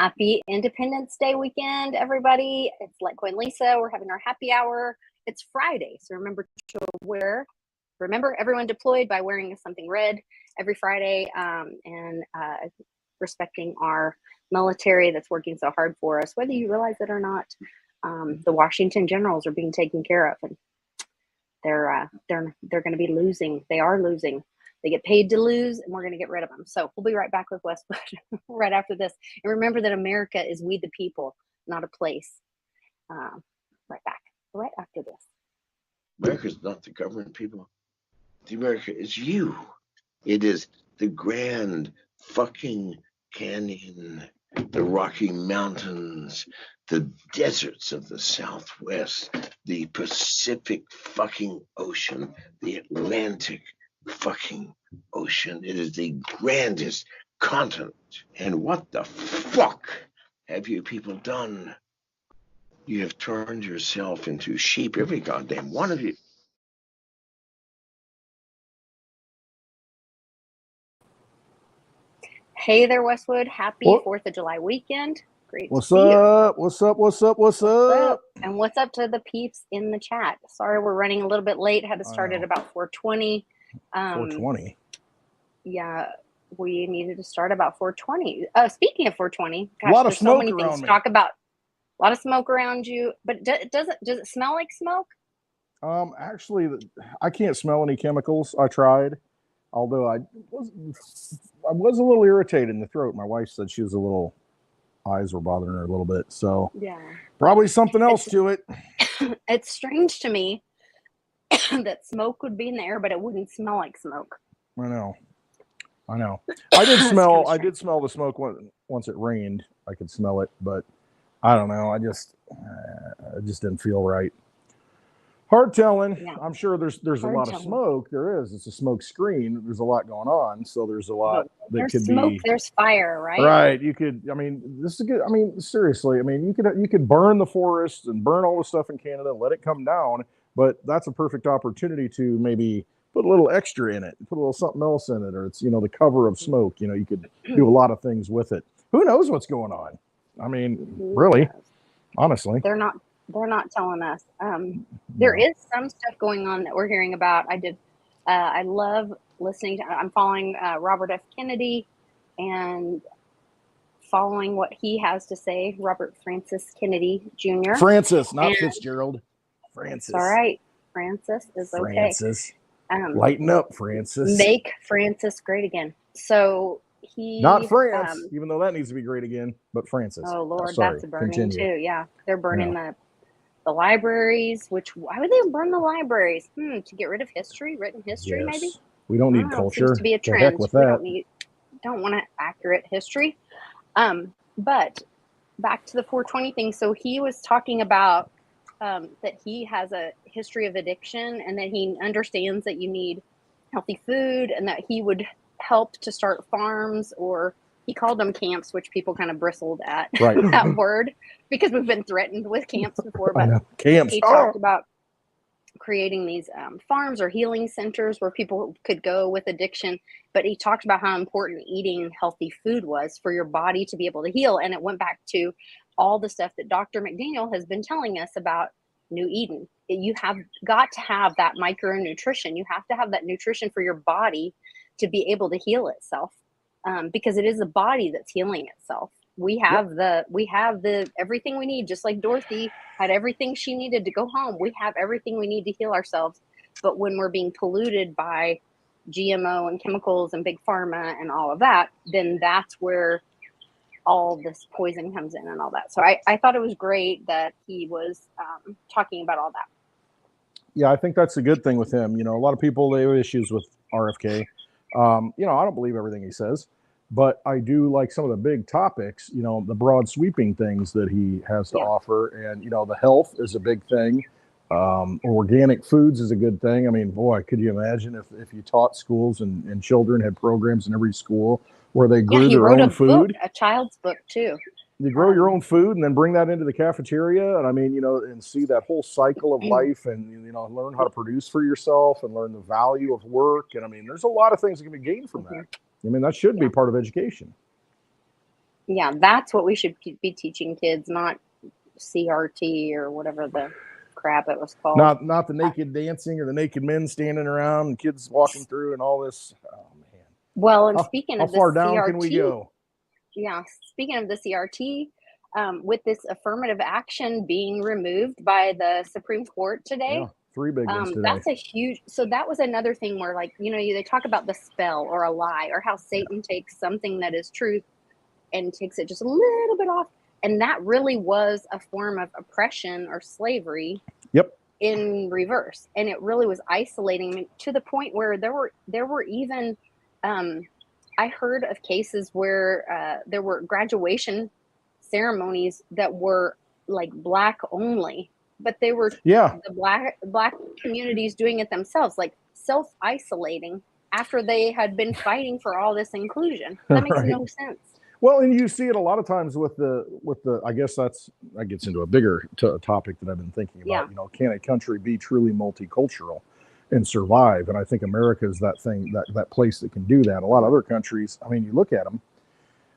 Happy Independence Day weekend, everybody. It's Letco and Lisa. We're having our happy hour. It's Friday, so remember everyone deployed by wearing something red every Friday, and respecting our military that's working so hard for us, whether you realize it or not. The Washington Generals are being taken care of, and they're going to be losing. They are losing. They get paid to lose, and we're going to get rid of them. So we'll be right back with Westwood right after this. And remember that America is we the people, not a place. Right back, right after this. America's not the government, people. The America is you. It is the Grand fucking Canyon, the Rocky Mountains, the deserts of the Southwest, the Pacific fucking Ocean, the Atlantic fucking Ocean. It is the grandest continent. And what the fuck have you people done? You have turned yourself into sheep, every goddamn one of you. Hey there, Westwood. Happy 4th of July weekend. Great. What's up? What's up? What's up? What's up? And what's up to the peeps in the chat? Sorry, we're running a little bit late. Had to start at about 4:20. 4:20. Yeah, we needed to start about 4:20. Speaking of 4:20, gosh, a lot of there's smoke so many things to talk about. A lot of smoke around you, but does it smell like smoke? Actually, I can't smell any chemicals. I tried, although I was a little irritated in the throat. My wife said she was eyes were bothering her a little bit. So yeah, probably something else to it. It's strange to me that smoke would be in the air, but it wouldn't smell like smoke. I know. I did smell. I did smell the smoke once it rained. I could smell it, but I don't know. I just didn't feel right. Hard telling. Yeah. I'm sure there's a lot of smoke. There is. It's a smoke screen. There's a lot going on. So there's a lot that could smoke, be. There's fire, right? Right. You could. I mean, this is good. I mean, seriously. I mean, you could burn the forest and burn all the stuff in Canada, let it come down. But that's a perfect opportunity to maybe put a little extra in it, put a little something else in it, or it's the cover of smoke. You could do a lot of things with it. Who knows what's going on? I mean, really, honestly, they're not telling us. There is some stuff going on that we're hearing about. I love listening to. I'm following Robert F. Kennedy and following what he has to say. Robert Francis Kennedy Jr. Francis, not Fitzgerald. Francis. All right, Francis is okay. Francis. Lighten up, Francis. Make Francis great again. So he not France, even though that needs to be great again, but Francis. Oh Lord, that's burning too. Yeah, they're burning the libraries. Why would they burn the libraries? To get rid of written history, maybe. We don't need culture. Seems to be a trend. Heck with that. Don't want accurate history. But back to the 420 thing. So he was talking about that he has a history of addiction, and that he understands that you need healthy food, and that he would help to start farms, or he called them camps, which people kind of bristled at that word because we've been threatened with camps before. But camps. He talked about creating these farms or healing centers where people could go with addiction. But he talked about how important eating healthy food was for your body to be able to heal. And it went back to all the stuff that Dr. McDaniel has been telling us about New Eden. You have got to have that micronutrition. You have to have that nutrition for your body to be able to heal itself, because it is the body that's healing itself. We have the everything we need, just like Dorothy had everything she needed to go home. We have everything we need to heal ourselves. But when we're being polluted by GMO and chemicals and big pharma and all of that, then that's where all this poison comes in and all that. So I thought it was great that he was talking about all that. Yeah, I think that's a good thing with him. A lot of people, they have issues with RFK. I don't believe everything he says, but I do like some of the big topics, the broad sweeping things that he has to offer. And, the health is a big thing. Organic foods is a good thing. I mean, boy, could you imagine if you taught schools and children had programs in every school where they grew their own food? A child's book too. You grow your own food and then bring that into the cafeteria. And I mean, and see that whole cycle of life, and, learn how to produce for yourself and learn the value of work. And I mean, there's a lot of things that can be gained from that. I mean, that should be part of education. Yeah, that's what we should be teaching kids, not CRT or whatever the crap it was called. Not the naked dancing or the naked men standing around and kids walking through and all this. Oh man. Well, and speaking How of the far down can we CRT, go? yeah, speaking of the CRT, with this affirmative action being removed by the Supreme Court Yeah, today, 3 big ones today. that's a huge, so that was another thing where, like, they talk about the spell or a lie, or how Satan takes something that is truth and takes it just a little bit off. And that really was a form of oppression or slavery. Yep. In reverse. And it really was isolating me to the point where there were even, I heard of cases where there were graduation ceremonies that were like Black only, but they were the black communities doing it themselves, like self-isolating after they had been fighting for all this inclusion. That makes no sense. Well, and you see it a lot of times with the, I guess that gets into a bigger topic that I've been thinking about. Yeah. Can a country be truly multicultural and survive? And I think America is that thing, that place that can do that. A lot of other countries, I mean, you look at them,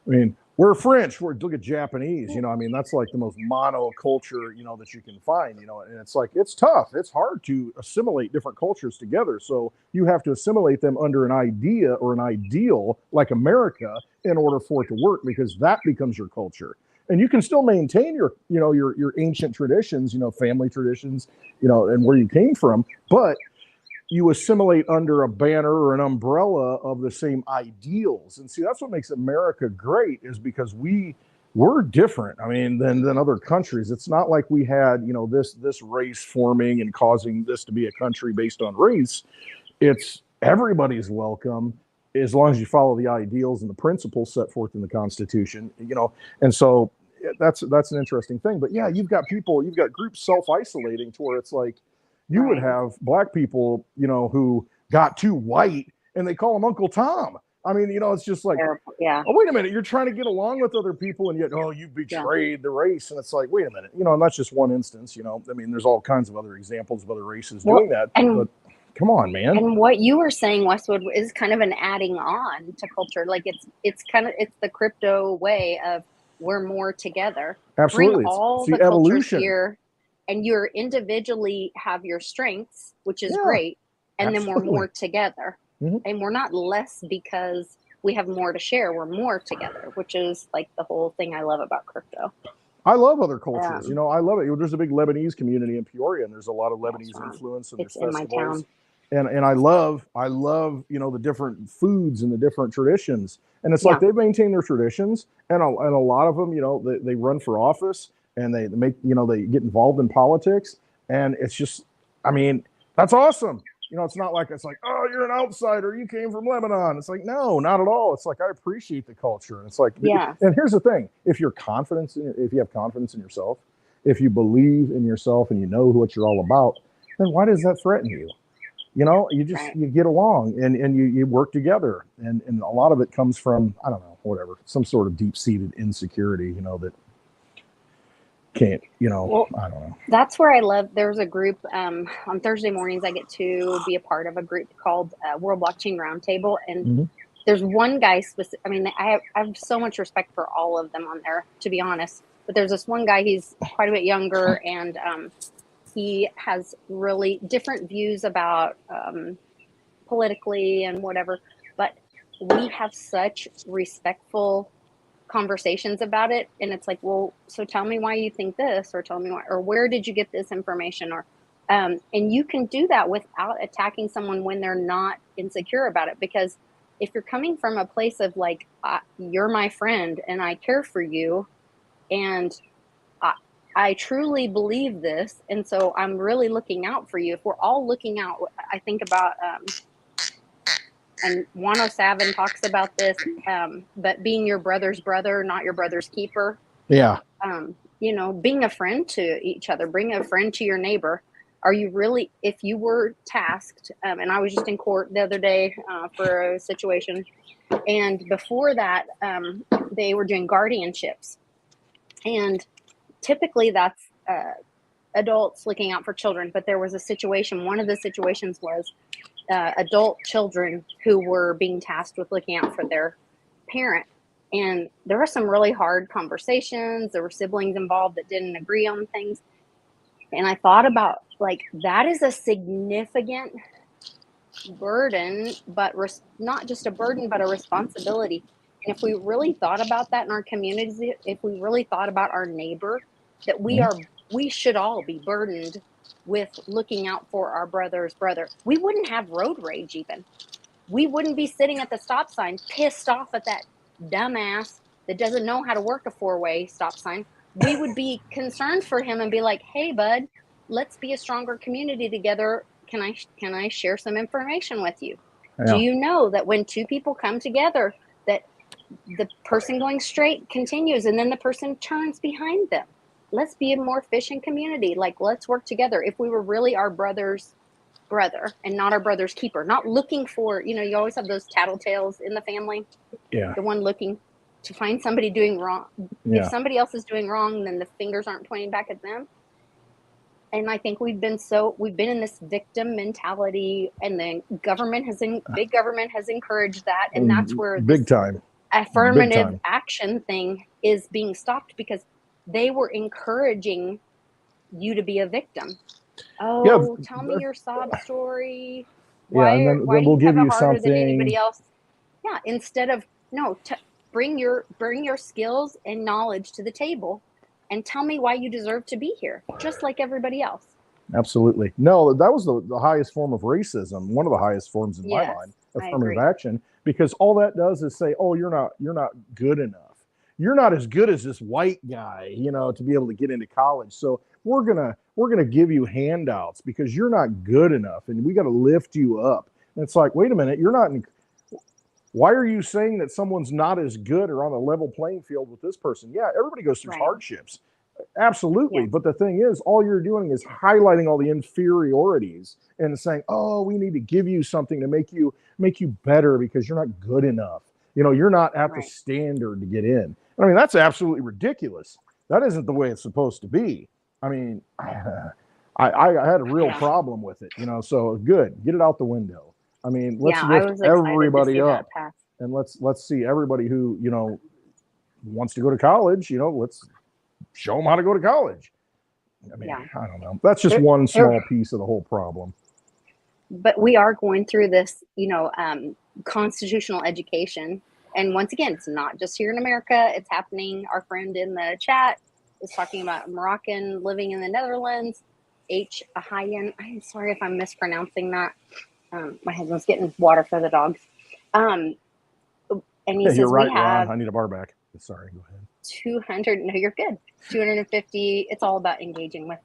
I mean, we're French, look at Japanese, I mean, that's like the most monoculture, that you can find, and it's like, it's tough. It's hard to assimilate different cultures together. So you have to assimilate them under an idea or an ideal like America in order for it to work, because that becomes your culture. And you can still maintain your, your ancient traditions, family traditions, and where you came from, but you assimilate under a banner or an umbrella of the same ideals. And see, that's what makes America great, is because we're different. I mean, than other countries. It's not like we had, this race forming and causing this to be a country based on race. It's everybody's welcome as long as you follow the ideals and the principles set forth in the Constitution, and so that's an interesting thing. But yeah, you've got groups self-isolating to where it's like, you would have Black people, who got too white and they call them Uncle Tom. I mean, it's just like, oh, wait a minute, you're trying to get along with other people, and yet, you betrayed the race. And it's like, wait a minute, and that's just one instance, I mean, there's all kinds of other examples of other races doing that. But come on, man. And what you were saying, Westwood, is kind of an adding on to culture. Like it's the crypto way of we're more together. Absolutely. Bring all the cultures here. And you're individually have your strengths, which is great. And then we're more together. Mm-hmm. And we're not less because we have more to share. We're more together, which is like the whole thing I love about crypto. I love other cultures. I love it. There's a big Lebanese community in Peoria, and there's a lot of Lebanese influence in their festivals. In my town. And I love, the different foods and the different traditions. And it's like they maintain their traditions, and a lot of them, they run for office. And they make, they get involved in politics, and it's just, I mean, that's awesome. It's not like, it's like, oh, you're an outsider, you came from Lebanon. It's like, no, not at all. It's like, I appreciate the culture. And it's like, and here's the thing: if you have confidence in yourself, if you believe in yourself and you know what you're all about, then why does that threaten you? You just you get along and you work together, and a lot of it comes from, I don't know, whatever, some sort of deep-seated insecurity, that can't, I don't know. That's where I love, there's a group on Thursday mornings I get to be a part of a group called World Blockchain Roundtable, and there's one guy specific. I mean, I have so much respect for all of them on there, to be honest, but there's this one guy, he's quite a bit younger, and he has really different views about politically and whatever, but we have such respectful conversations about it. And it's like, well, so tell me why you think this, or tell me why, or where did you get this information, or and you can do that without attacking someone when they're not insecure about it. Because if you're coming from a place of like, you're my friend and I care for you, and I truly believe this, and so I'm really looking out for you. If we're all looking out, I think about and Wano Savin talks about this, but being your brother's brother, not your brother's keeper. Yeah. Being a friend to each other, bring a friend to your neighbor. Are you really, if you were tasked, and I was just in court the other day for a situation, and before that, they were doing guardianships. And typically that's adults looking out for children, but there was a situation, one of the situations was adult children who were being tasked with looking out for their parent. And there were some really hard conversations. There were siblings involved that didn't agree on things. And I thought about, like, that is a significant burden, but not just a burden, but a responsibility. And if we really thought about that in our communities, if we really thought about our neighbor, that we should all be burdened with looking out for our brother's brother, we wouldn't have road rage even. We wouldn't be sitting at the stop sign pissed off at that dumbass that doesn't know how to work a four-way stop sign. We would be concerned for him and be like, hey, bud, let's be a stronger community together. Can I share some information with you? Yeah. Do you know that when two people come together, that the person going straight continues and then the person turns behind them? Let's be a more efficient community. Like, let's work together. If we were really our brother's brother and not our brother's keeper, not looking for, you always have those tattletales in the family. Yeah. The one looking to find somebody doing wrong. Yeah. If somebody else is doing wrong, then the fingers aren't pointing back at them. And I think we've been in this victim mentality, and the big government has encouraged that. And that's where big time affirmative action thing is being stopped, because they were encouraging you to be a victim. Oh, yeah, tell me your sob story. Why we'll give you harder than anybody else? Yeah, instead of bring your skills and knowledge to the table and tell me why you deserve to be here, just like everybody else. Absolutely. No, that was the highest form of racism, one of the highest forms in my mind, affirmative action, because all that does is say, oh, you're not good enough. You're not as good as this white guy, to be able to get into college. So we're gonna give you handouts because you're not good enough, and we got to lift you up. And it's like, wait a minute, you're not. Why are you saying that someone's not as good or on a level playing field with this person? Yeah, everybody goes through hardships. Absolutely. Yeah. But the thing is, all you're doing is highlighting all the inferiorities and saying, oh, we need to give you something to make you better because you're not good enough. You're not at the standard to get in. I mean, that's absolutely ridiculous. That isn't the way it's supposed to be. I mean, I had a real problem with it, so good. Get it out the window. I mean, let's lift everybody up, and let's see everybody who, wants to go to college, let's show them how to go to college. I mean, I don't know. That's just one small piece of the whole problem. But we are going through this, constitutional education. And once again, it's not just here in America. It's happening. Our friend in the chat is talking about a Moroccan living in the Netherlands, Ahayan. I'm sorry if I'm mispronouncing that. My husband's getting water for the dogs. And he says, you're right, Ron. I need a bar back. Sorry, go ahead. 200. No, you're good. 250. It's all about engaging with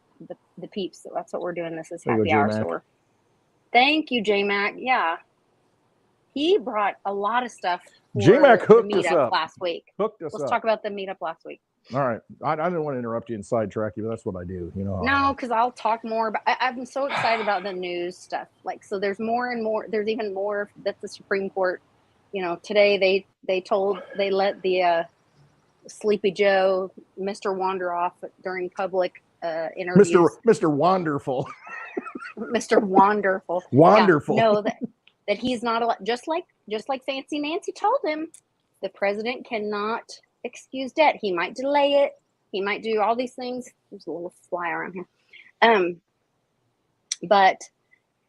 the peeps. So that's what we're doing. This is happy hour. So thank you, J-Mac. Yeah. He brought a lot of stuff for J-Mac hooked the us meetup up. last week. Let's talk about the meetup last week. All right. I didn't want to interrupt you and sidetrack you, but that's what I do. No, because I'll talk more about. I'm so excited about the news stuff. Like, so there's more and more. There's even more that the Supreme Court. Today they let the Sleepy Joe, Mr. Wander off during public interviews. Mr. Wonderful. Mr. Wonderful. Wonderful. Yeah, no, that he's not allowed. Just like Fancy Nancy told him, the president cannot excuse debt. He might delay it. He might do all these things. There's a little fly around here. But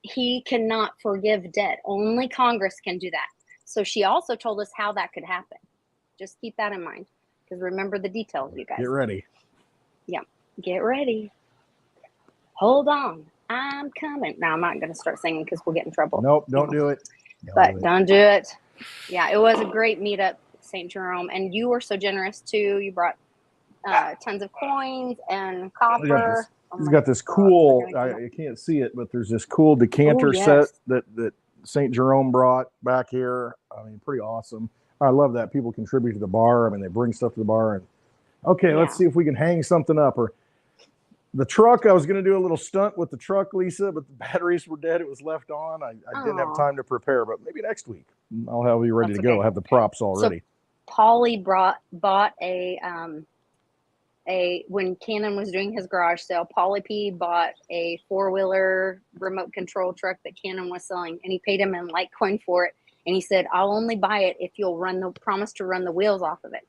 he cannot forgive debt. Only Congress can do that. So she also told us how that could happen. Just keep that in mind. Because remember the details, you guys. Get ready. Yeah. Get ready. Hold on. I'm coming. Now, I'm not going to start singing because we'll get in trouble. Nope, don't do it. Don't do it. Yeah, it was a great meetup, St. Jerome. And you were so generous, too. You brought tons of coins and copper. He's got this cool, I can't see it, but there's this cool decanter set that St. Jerome brought back here. I mean, pretty awesome. I love that people contribute to the bar. I mean, they bring stuff to the bar. And let's see if we can hang something up. Or the truck, I was going to do a little stunt with the truck, Lisa, but the batteries were dead. It was left on. I didn't have time to prepare, but maybe next week I'll have you ready to go. I have the props already. So Paulie bought when Cannon was doing his garage sale, Paulie P bought a 4-wheeler remote control truck that Cannon was selling, and he paid him in Litecoin for it. And he said, I'll only buy it if you'll promise to run the wheels off of it.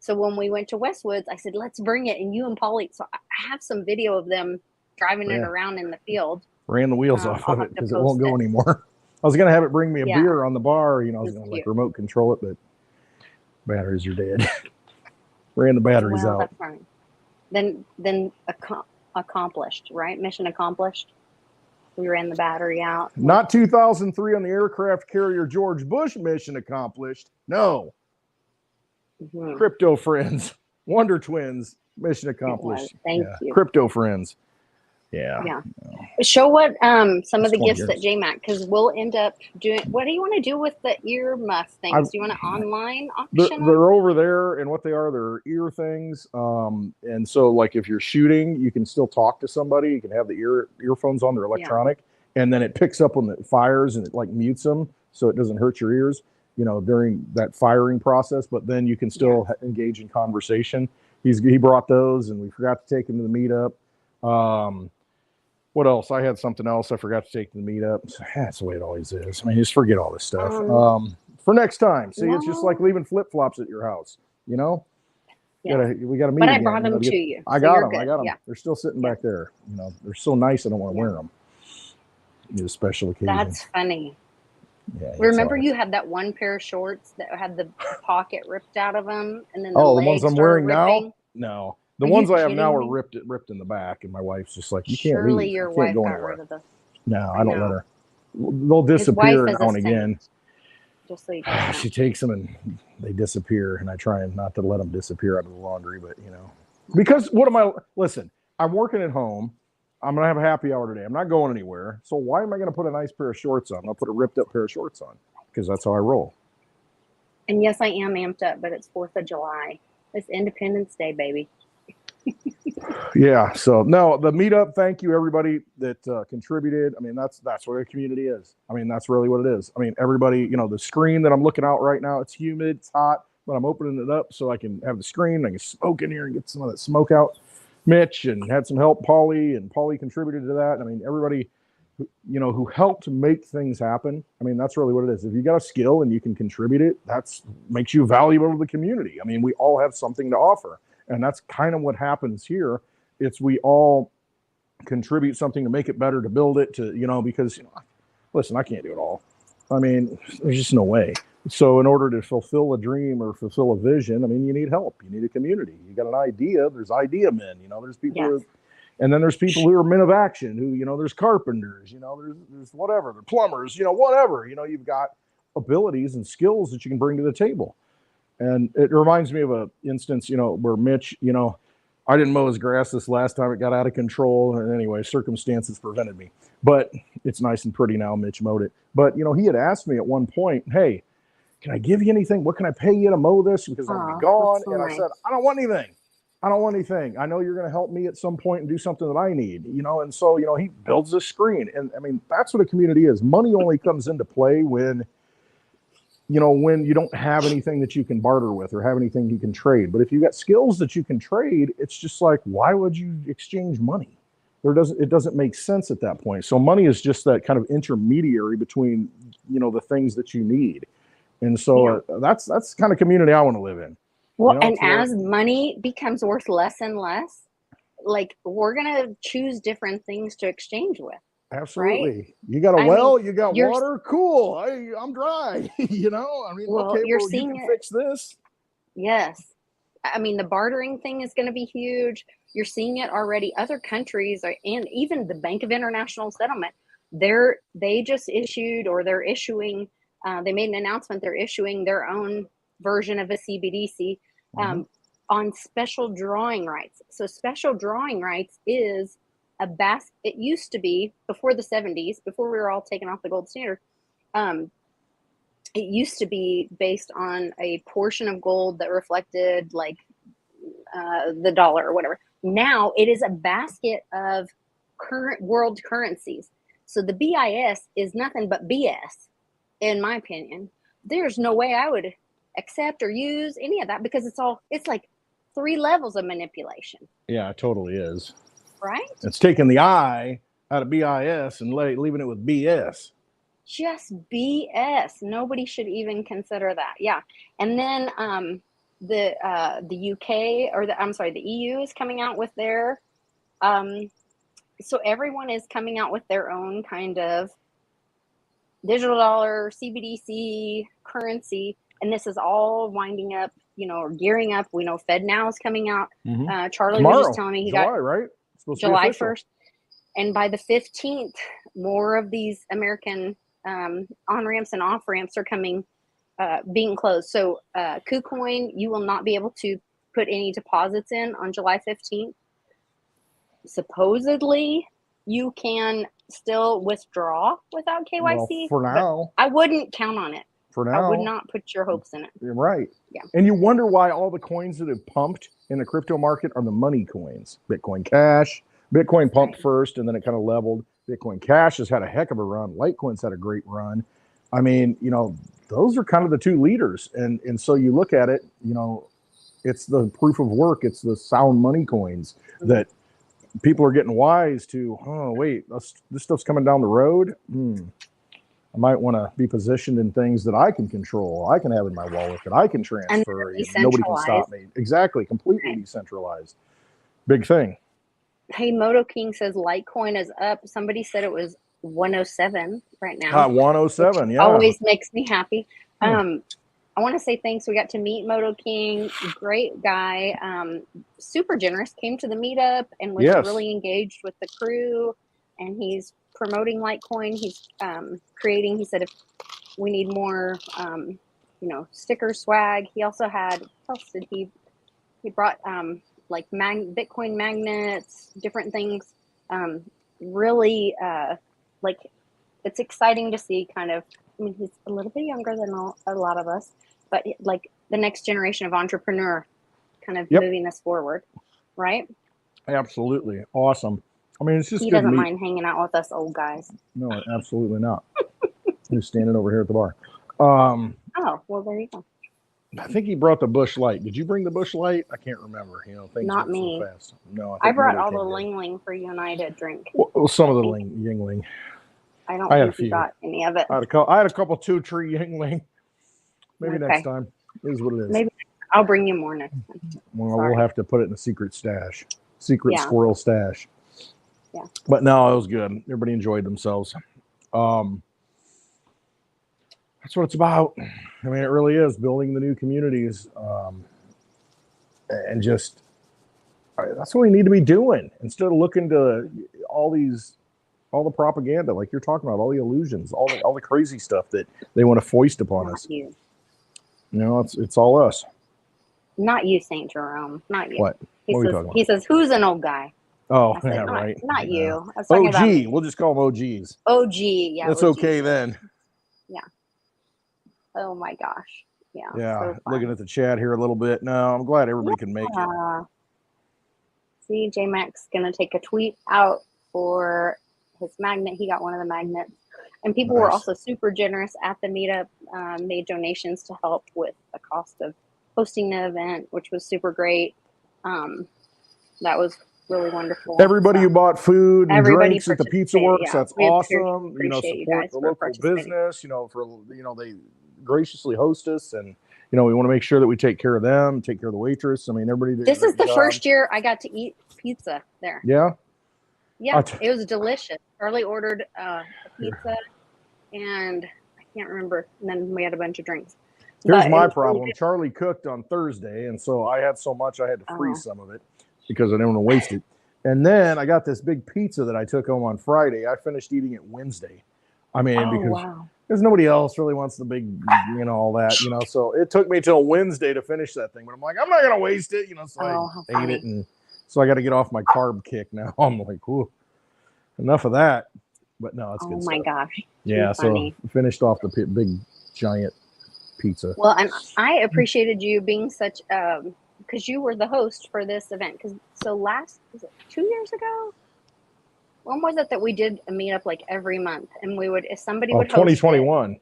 So when we went to Westwoods, I said, let's bring it. And you and Polly, so I have some video of them driving it around in the field. Ran the wheels off of it because it won't go anymore. I was going to have it bring me a beer on the bar. You know, I was going to like remote control it, but batteries are dead. Ran the batteries out. That's fine. Then accomplished, right? Mission accomplished. We ran the battery out. Not 2003 on the aircraft carrier George Bush, mission accomplished. No. Mm-hmm. Crypto friends, Wonder Twins, mission accomplished. Thank you. Crypto friends. Yeah. Show what some of the gifts that JMac, because we'll end up doing. What do you want to do with the ear muff things? Do you want an online auction? They're over there, and what they are, they're ear things. And so, like, if you're shooting, you can still talk to somebody. You can have the earphones on. They're electronic, and then it picks up when it fires, and it like mutes them, so it doesn't hurt your ears. You know, during that firing process. But then you can still engage in conversation. He brought those, and we forgot to take him to the meetup. What else? I had something else I forgot to take to the meetup. So, that's the way it always is. I mean, just forget all this stuff. For next time. See, it's just like leaving flip-flops at your house, you know? We got to meet. But I brought them to you. I got them. Yeah. They're still sitting back there. You know, they're so nice I don't want to wear them. Need a special occasion. That's funny. Yeah, remember you had that one pair of shorts that had the pocket ripped out of them, and then the ones I'm wearing now? No. The ones I have now are ripped in the back, and my wife's just like, you can't leave. Surely your wife got rid of them. No, I don't let her. They'll disappear now and again. Just so you know. She takes them and they disappear, and I try not to let them disappear out of the laundry, but you know, because listen, I'm working at home. I'm going to have a happy hour today. I'm not going anywhere. So why am I going to put a nice pair of shorts on? I'll put a ripped up pair of shorts on because that's how I roll. And yes, I am amped up, but it's 4th of July. It's Independence Day, baby. Yeah. So no, the meetup. Thank you everybody that contributed. I mean, that's what a community is. I mean, that's really what it is. I mean, everybody. You know, the screen that I'm looking out right now. It's humid. It's hot, but I'm opening it up so I can have the screen. I can smoke in here and get some of that smoke out. Mitch and had some help. Polly contributed to that. I mean, everybody, who helped make things happen. I mean, that's really what it is. If you got a skill and you can contribute it, that's makes you valuable to the community. I mean, we all have something to offer. And that's kind of what happens here. It's we all contribute something to make it better, to build it, because, listen, I can't do it all. I mean, there's just no way. So in order to fulfill a dream or fulfill a vision, I mean, you need help. You need a community. You got an idea. There's idea men, there's people and then there's people who are men of action who, there's carpenters, there's whatever, the plumbers, whatever, you've got abilities and skills that you can bring to the table. And it reminds me of a instance, where Mitch, I didn't mow his grass this last time. It got out of control. And anyway, circumstances prevented me. But it's nice and pretty now. Mitch mowed it. But, he had asked me at one point, hey, can I give you anything? What can I pay you to mow this? Because I'll be gone. And I said, I don't want anything. I know you're going to help me at some point and do something that I need, And so, he builds a screen. And, I mean, that's what a community is. Money only comes into play when you don't have anything that you can barter with or have anything you can trade. But if you got skills that you can trade, it's just like, why would you exchange money? It doesn't make sense at that point. So money is just that kind of intermediary between, the things that you need. And so that's the kind of community I want to live in. Well, and as money becomes worth less and less, like we're going to choose different things to exchange with. Absolutely. Right? You got a well, you got water. Cool. I'm dry. I mean, you can fix this. Yes. I mean, the bartering thing is going to be huge. You're seeing it already. Other countries and even the Bank of International Settlement, they just issued or they're issuing, they made an announcement. They're issuing their own version of a CBDC on special drawing rights. So special drawing rights is it used to be before the 70s, before we were all taken off the gold standard. It used to be based on a portion of gold that reflected like the dollar or whatever. Now it is a basket of current world currencies. So the BIS is nothing but BS, in my opinion. There's no way I would accept or use any of that because it's like 3 levels of manipulation. Yeah, it totally is. Right? It's taking the I out of BIS and leaving it with BS. Just BS. Nobody should even consider that. Yeah. And then the UK, or I'm sorry, the EU is coming out with their so everyone is coming out with their own kind of digital dollar, CBDC currency, and this is all winding up, or gearing up. We know FedNow is coming out. Charlie Tomorrow, was just telling me he July, got right? It's supposed to be July official. 1st. And by the 15th, more of these American on-ramps and off-ramps are being closed. So KuCoin, you will not be able to put any deposits in on July 15th. Supposedly, you can still withdraw without KYC. Well, for now. I wouldn't count on it. For now. I would not put your hopes in it. You're right. Yeah. And you wonder why all the coins that have pumped in the crypto market are the money coins. Bitcoin Cash. Bitcoin pumped first, and then it kind of leveled. Bitcoin Cash has had a heck of a run. Litecoin's had a great run. I mean, those are kind of the two leaders. And so you look at it, it's the proof of work. It's the sound money coins that people are getting wise to. Oh, wait, this stuff's coming down the road. I might want to be positioned in things that I can control. I can have in my wallet that I can transfer. Nobody can stop me. Exactly. Completely decentralized. Big thing. Hey, Moto King says Litecoin is up. Somebody said it was 107 right now. 107, yeah. Always makes me happy. I want to say thanks. We got to meet Moto King. Great guy. Super generous. Came to the meetup and was really engaged with the crew. And he's promoting Litecoin. He's creating, he said, if we need more, sticker swag. He also had, what else did he brought like Bitcoin magnets, different things. Really, it's exciting to see kind of, he's a little bit younger than a lot of us, but like the next generation of entrepreneur kind of moving us forward, right? Absolutely. Awesome. It's just he doesn't mind hanging out with us old guys. No, absolutely not. He's standing over here at the bar. Oh, well, there you go. I think he brought the Bush Light. Did you bring the Bush Light? I can't remember. Things not move me. so fast. No, I brought all the Ling Ling for you and I to drink. Well, some of the Yingling. I don't think you got any of it. I had a couple 2-tree Yingling. Maybe next time. It is what it is. Maybe I'll bring you more next time. Well, we'll have to put it in a secret stash. Squirrel stash. Yeah. But no, it was good. Everybody enjoyed themselves. That's what it's about. It really is building the new communities, and just that's what we need to be doing instead of looking to all the propaganda, like you're talking about, all the illusions, all the crazy stuff that they want to foist upon us. It's all us. Not you, Saint Jerome. Not you. What? What are we talking about? He says, "Who's an old guy?" Oh, said, yeah, right. Not you. I was OG. about We'll just call them OGs. OG. Yeah. That's OG. okay then. Yeah. Oh my gosh. Yeah. Yeah. So looking at the chat here a little bit. No, I'm glad everybody can make it. See, J-Mac's gonna take a tweet out for his magnet. He got one of the magnets. And people were also super generous at the meetup, made donations to help with the cost of hosting the event, which was super great. That was really wonderful. Everybody who bought food and drinks at the Pizza Works, that's awesome. Support the local business, they graciously host us, and we want to make sure that we take care of them, take care of the waitress. Everybody did. This is the first year I got to eat pizza there. Yeah. Yeah, it was delicious. Charlie ordered a pizza, and I can't remember. And then we had a bunch of drinks. Here's my problem. Charlie cooked on Thursday, and so I had so much I had to freeze some of it because I didn't want to waste it. And then I got this big pizza that I took home on Friday. I finished eating it Wednesday. Because nobody else really wants the big, all that, So it took me till Wednesday to finish that thing. But I'm like, I'm not going to waste it, So I ate it. And so I got to get off my carb kick now. I'm like, whoo, enough of that. But no, it's good stuff. Oh, my gosh. Yeah, so finished off the big, giant pizza. Well, and I appreciated you being such, because you were the host for this event. Was it 2 years ago? When was it that we did a meetup like every month? And we would, if somebody would host 2021. it.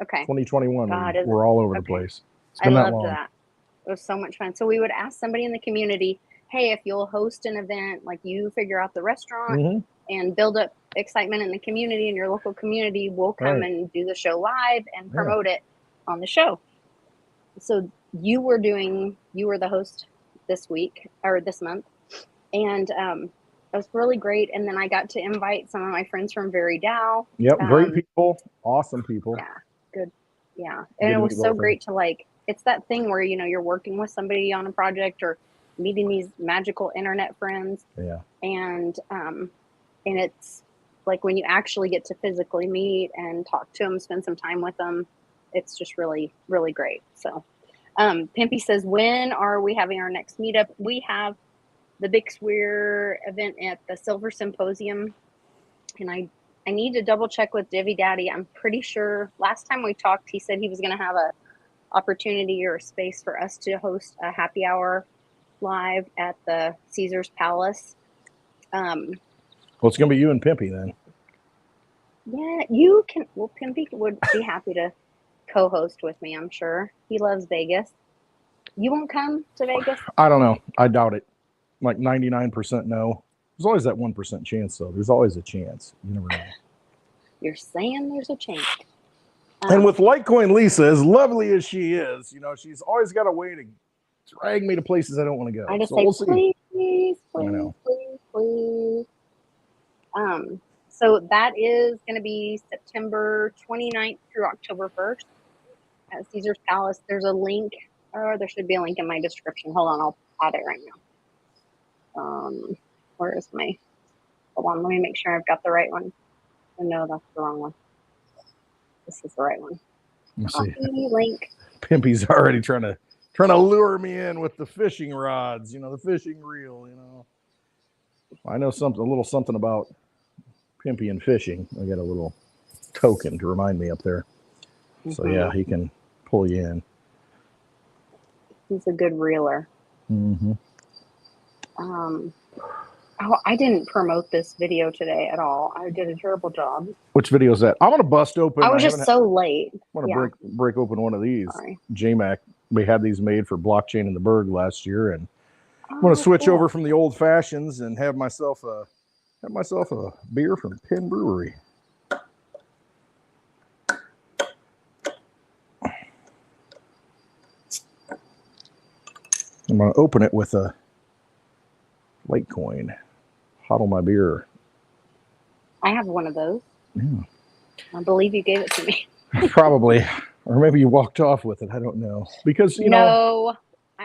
Okay. 2021. We're all over the place. I loved that. It was so much fun. So we would ask somebody in the community, hey, if you'll host an event, like you figure out the restaurant and build up excitement in the community, and your local community will come and do the show live and promote it on the show. So you were the host this week or this month, and it was really great. And then I got to invite some of my friends from Very Dow. Yep, great people, awesome people. Yeah, good. Yeah, and it was so great to like. It's that thing where you're working with somebody on a project or meeting these magical internet friends. Yeah, and it's like when you actually get to physically meet and talk to them, spend some time with them, it's just really, really great. So Pimpy says, when are we having our next meetup? We have the Big Swear event at the Silver Symposium, and I need to double check with Divvy Daddy. I'm pretty sure last time we talked, he said he was going to have a opportunity or a space for us to host a happy hour live at the Caesar's Palace. Well, it's going to be you and Pimpy then. Yeah, you can. Well, Pimpy would be happy to co-host with me, I'm sure. He loves Vegas. You won't come to Vegas? I don't know. I doubt it. Like 99% no. There's always that 1% chance, though. There's always a chance. You never know. You're saying there's a chance. And with Litecoin Lisa, as lovely as she is, she's always got a way to drag me to places I don't want to go. I just so say, we'll see. Please. So that is going to be September 29th through October 1st at Caesar's Palace. There's a link, or there should be a link in my description. Hold on, I'll add it right now. Where is my, hold on, let me make sure I've got the right one. Oh, no, that's the wrong one. This is the right one. Let's see. Link. Pimpy's already trying to lure me in with the fishing rods, the fishing reel, I know a little something about Pimpy and fishing. I got a little token to remind me up there. So yeah, he can pull you in. He's a good reeler. Mm-hmm. I didn't promote this video today at all. I did a terrible job. Which video is that? I'm gonna bust open. I was just so late. I'm gonna break open one of these. Sorry. JMac. We had these made for Blockchain in the Berg last year, and I'm gonna switch over from the old fashions and have myself a beer from Penn Brewery. I'm gonna open it with a Litecoin. Hodl my beer. I have one of those. Yeah. I believe you gave it to me. Probably, or maybe you walked off with it. I don't know, because you know.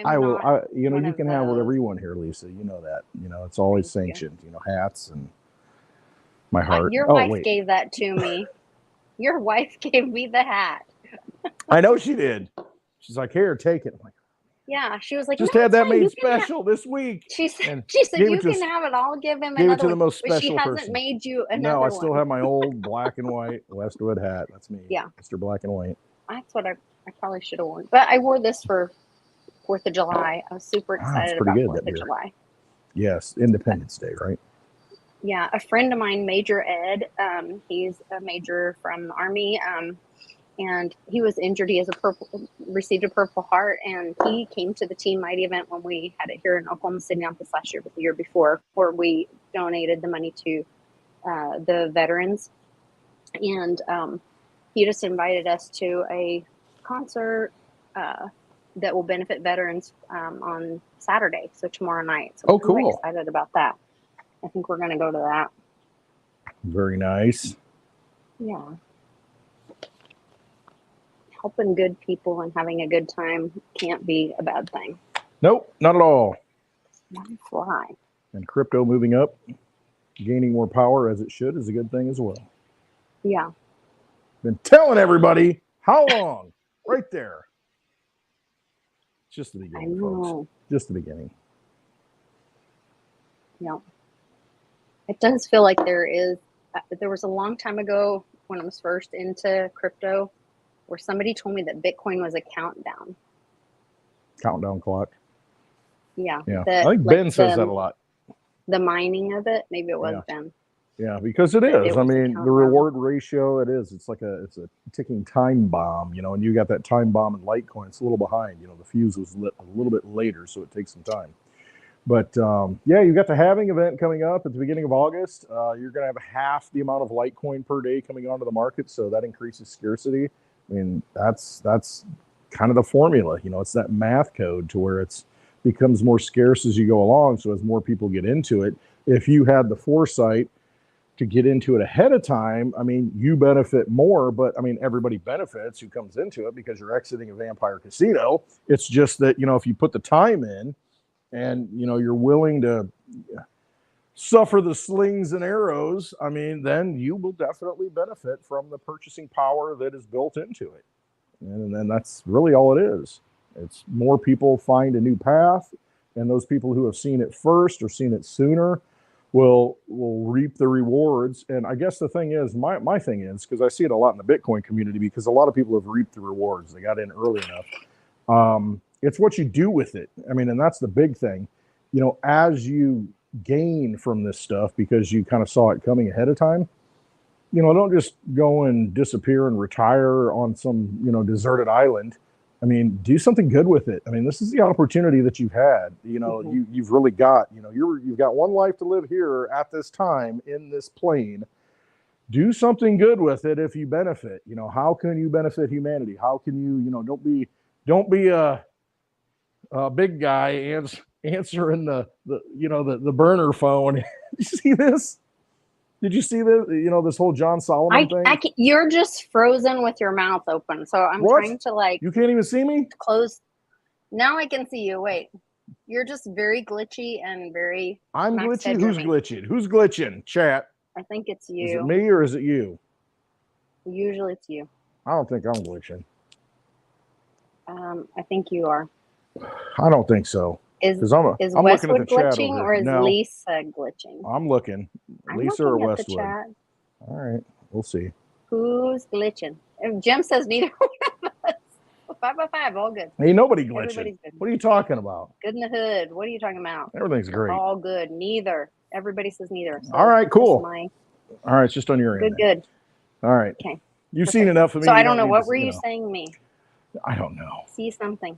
I will. You can have whatever you want here, Lisa. You know that. It's always sanctioned. Hats and my heart. Your wife gave that to me. Your wife gave me the hat. I know she did. She's like, "Here, take it." I'm like, yeah, she was like, just had that made special this week. She said you can have it. I'll give him another one. To the most special but she hasn't person. made you another one. one. No, I still have my old black and white Westwood hat. That's me. Yeah, Mr. Black and White. That's what I probably should have worn, but I wore this for 4th of July. I was super excited about 4th of July. Yes, Independence Day, right? Yeah, a friend of mine, Major Ed, he's a major from the Army, and he was injured. He received a Purple Heart, and he came to the Team Mighty event when we had it here in Oklahoma City, not this last year, but the year before, where we donated the money to the veterans. And he just invited us to a concert that will benefit veterans on Saturday, so tomorrow night. So I'm really excited about that. I think we're going to go to that. Very nice. Yeah. Helping good people and having a good time can't be a bad thing. Nope, not at all. Not a fly. And crypto moving up, gaining more power as it should, is a good thing as well. Yeah. Been telling everybody how long? Right there. Just the beginning, folks. Just the beginning. Yeah. It does feel like there was a long time ago when I was first into crypto where somebody told me that Bitcoin was a countdown. Countdown clock. Yeah. I think Ben says that a lot. The mining of it, maybe it was Ben. Yeah, because it is. I mean, the reward ratio, it is. It's a ticking time bomb, and you got that time bomb in Litecoin. It's a little behind. The fuse was lit a little bit later, so it takes some time. But yeah, you've got the halving event coming up at the beginning of August. You're going to have half the amount of Litecoin per day coming onto the market, so that increases scarcity. I mean, that's kind of the formula. You know, it's that math code to where it's becomes more scarce as you go along. So as more people get into it, if you had the foresight to get into it ahead of time, I mean, you benefit more, but I mean, everybody benefits who comes into it because you're exiting a vampire casino. It's just that, you know, if you put the time in and, you know, you're willing to suffer the slings and arrows, I mean, then you will definitely benefit from the purchasing power that is built into it. And then that's really all it is. It's more people find a new path, and those people who have seen it first or seen it sooner will reap the rewards. And I guess the thing is, my thing is, because I see it a lot in the Bitcoin community, because a lot of people have reaped the rewards. They got in early enough. It's what you do with it. I mean, and that's the big thing. You know, as you gain from this stuff because you kind of saw it coming ahead of time, you know, don't just go and disappear and retire on some, you know, deserted island. I mean, do something good with it. I mean, this is the opportunity that you've had. You know, you've really got, you know, you've got one life to live here at this time in this plane. Do something good with it if you benefit. You know, how can you benefit humanity? How can you, you know, don't be a big guy answering the burner phone. Did you see this? Did you see this? You know, this whole John Solomon thing? You're just frozen with your mouth open. So I'm trying to like. You can't even see me? Close. Now I can see you. Wait. You're just very glitchy and very. I'm glitchy? Who's glitching? Who's glitching? Chat. I think it's you. Is it me or is it you? Usually it's you. I don't think I'm glitching. I think you are. I don't think so. Is I'm Westwood looking at the chat glitching or is Lisa glitching? I'm looking. Lisa or Westwood? All right, we'll see. Who's glitching? If Jim says neither one of us. 5 all good. Ain't nobody glitching. What are you talking about? Good in the hood. What are you talking about? Everything's great. All good. Neither. Everybody says neither. So all right, cool. All right, it's just on your end. Good. All right. Okay. You've seen enough of me. So I don't know. What were you saying to me? I don't know. See something.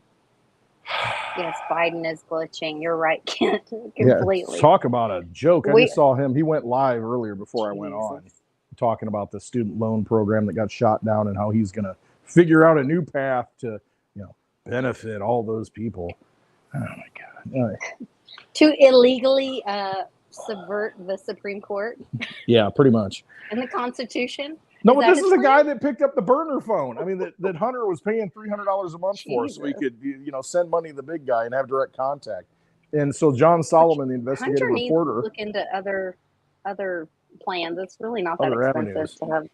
Yes, Biden is glitching. You're right, Kent. Completely. Yeah, talk about a joke. I just saw him. He went live earlier before I went on, talking about the student loan program that got shot down and how he's going to figure out a new path to, you know, benefit all those people. Oh my God. To illegally subvert the Supreme Court. Yeah, pretty much. And the Constitution. No, but this is a guy that picked up the burner phone. I mean, that Hunter was paying $300 a month for, so he could, you know, send money to the big guy and have direct contact. And so John Solomon, the investigative Hunter needs reporter, to look into other plans. It's really not that expensive avenues to have.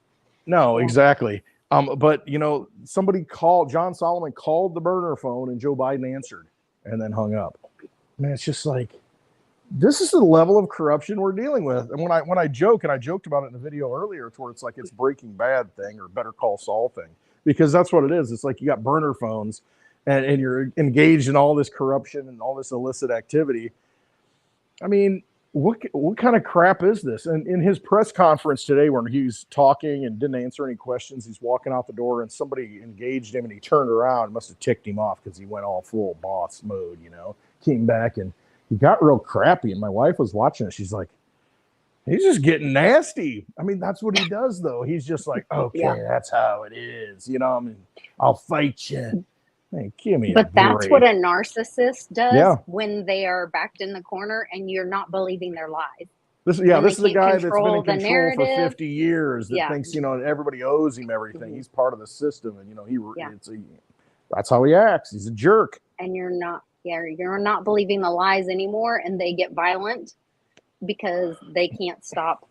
No, exactly. But you know, John Solomon called the burner phone, and Joe Biden answered, and then hung up. Man, it's just like, this is the level of corruption we're dealing with. And when I joke, and I joked about it in the video earlier, to where it's like it's Breaking Bad thing or Better Call Saul thing, because that's what it is. It's like you got burner phones, and you're engaged in all this corruption and all this illicit activity. I mean, what kind of crap is this? And in his press conference today, when he's talking and didn't answer any questions, he's walking out the door, and somebody engaged him, and he turned around. It must have ticked him off because he went all full boss mode, you know. Came back and he got real crappy, and my wife was watching it. She's like, he's just getting nasty. I mean, that's what he does, though. He's just like, okay, that's how it is. You know, I mean, I'll fight you. Hey, give me but that's what a narcissist does when they are backed in the corner and you're not believing their lies. This is the guy that's been in control for 50 years that thinks, you know, everybody owes him everything. He's part of the system, and, you know, that's how he acts. He's a jerk. And you're not believing the lies anymore, and they get violent because they can't stop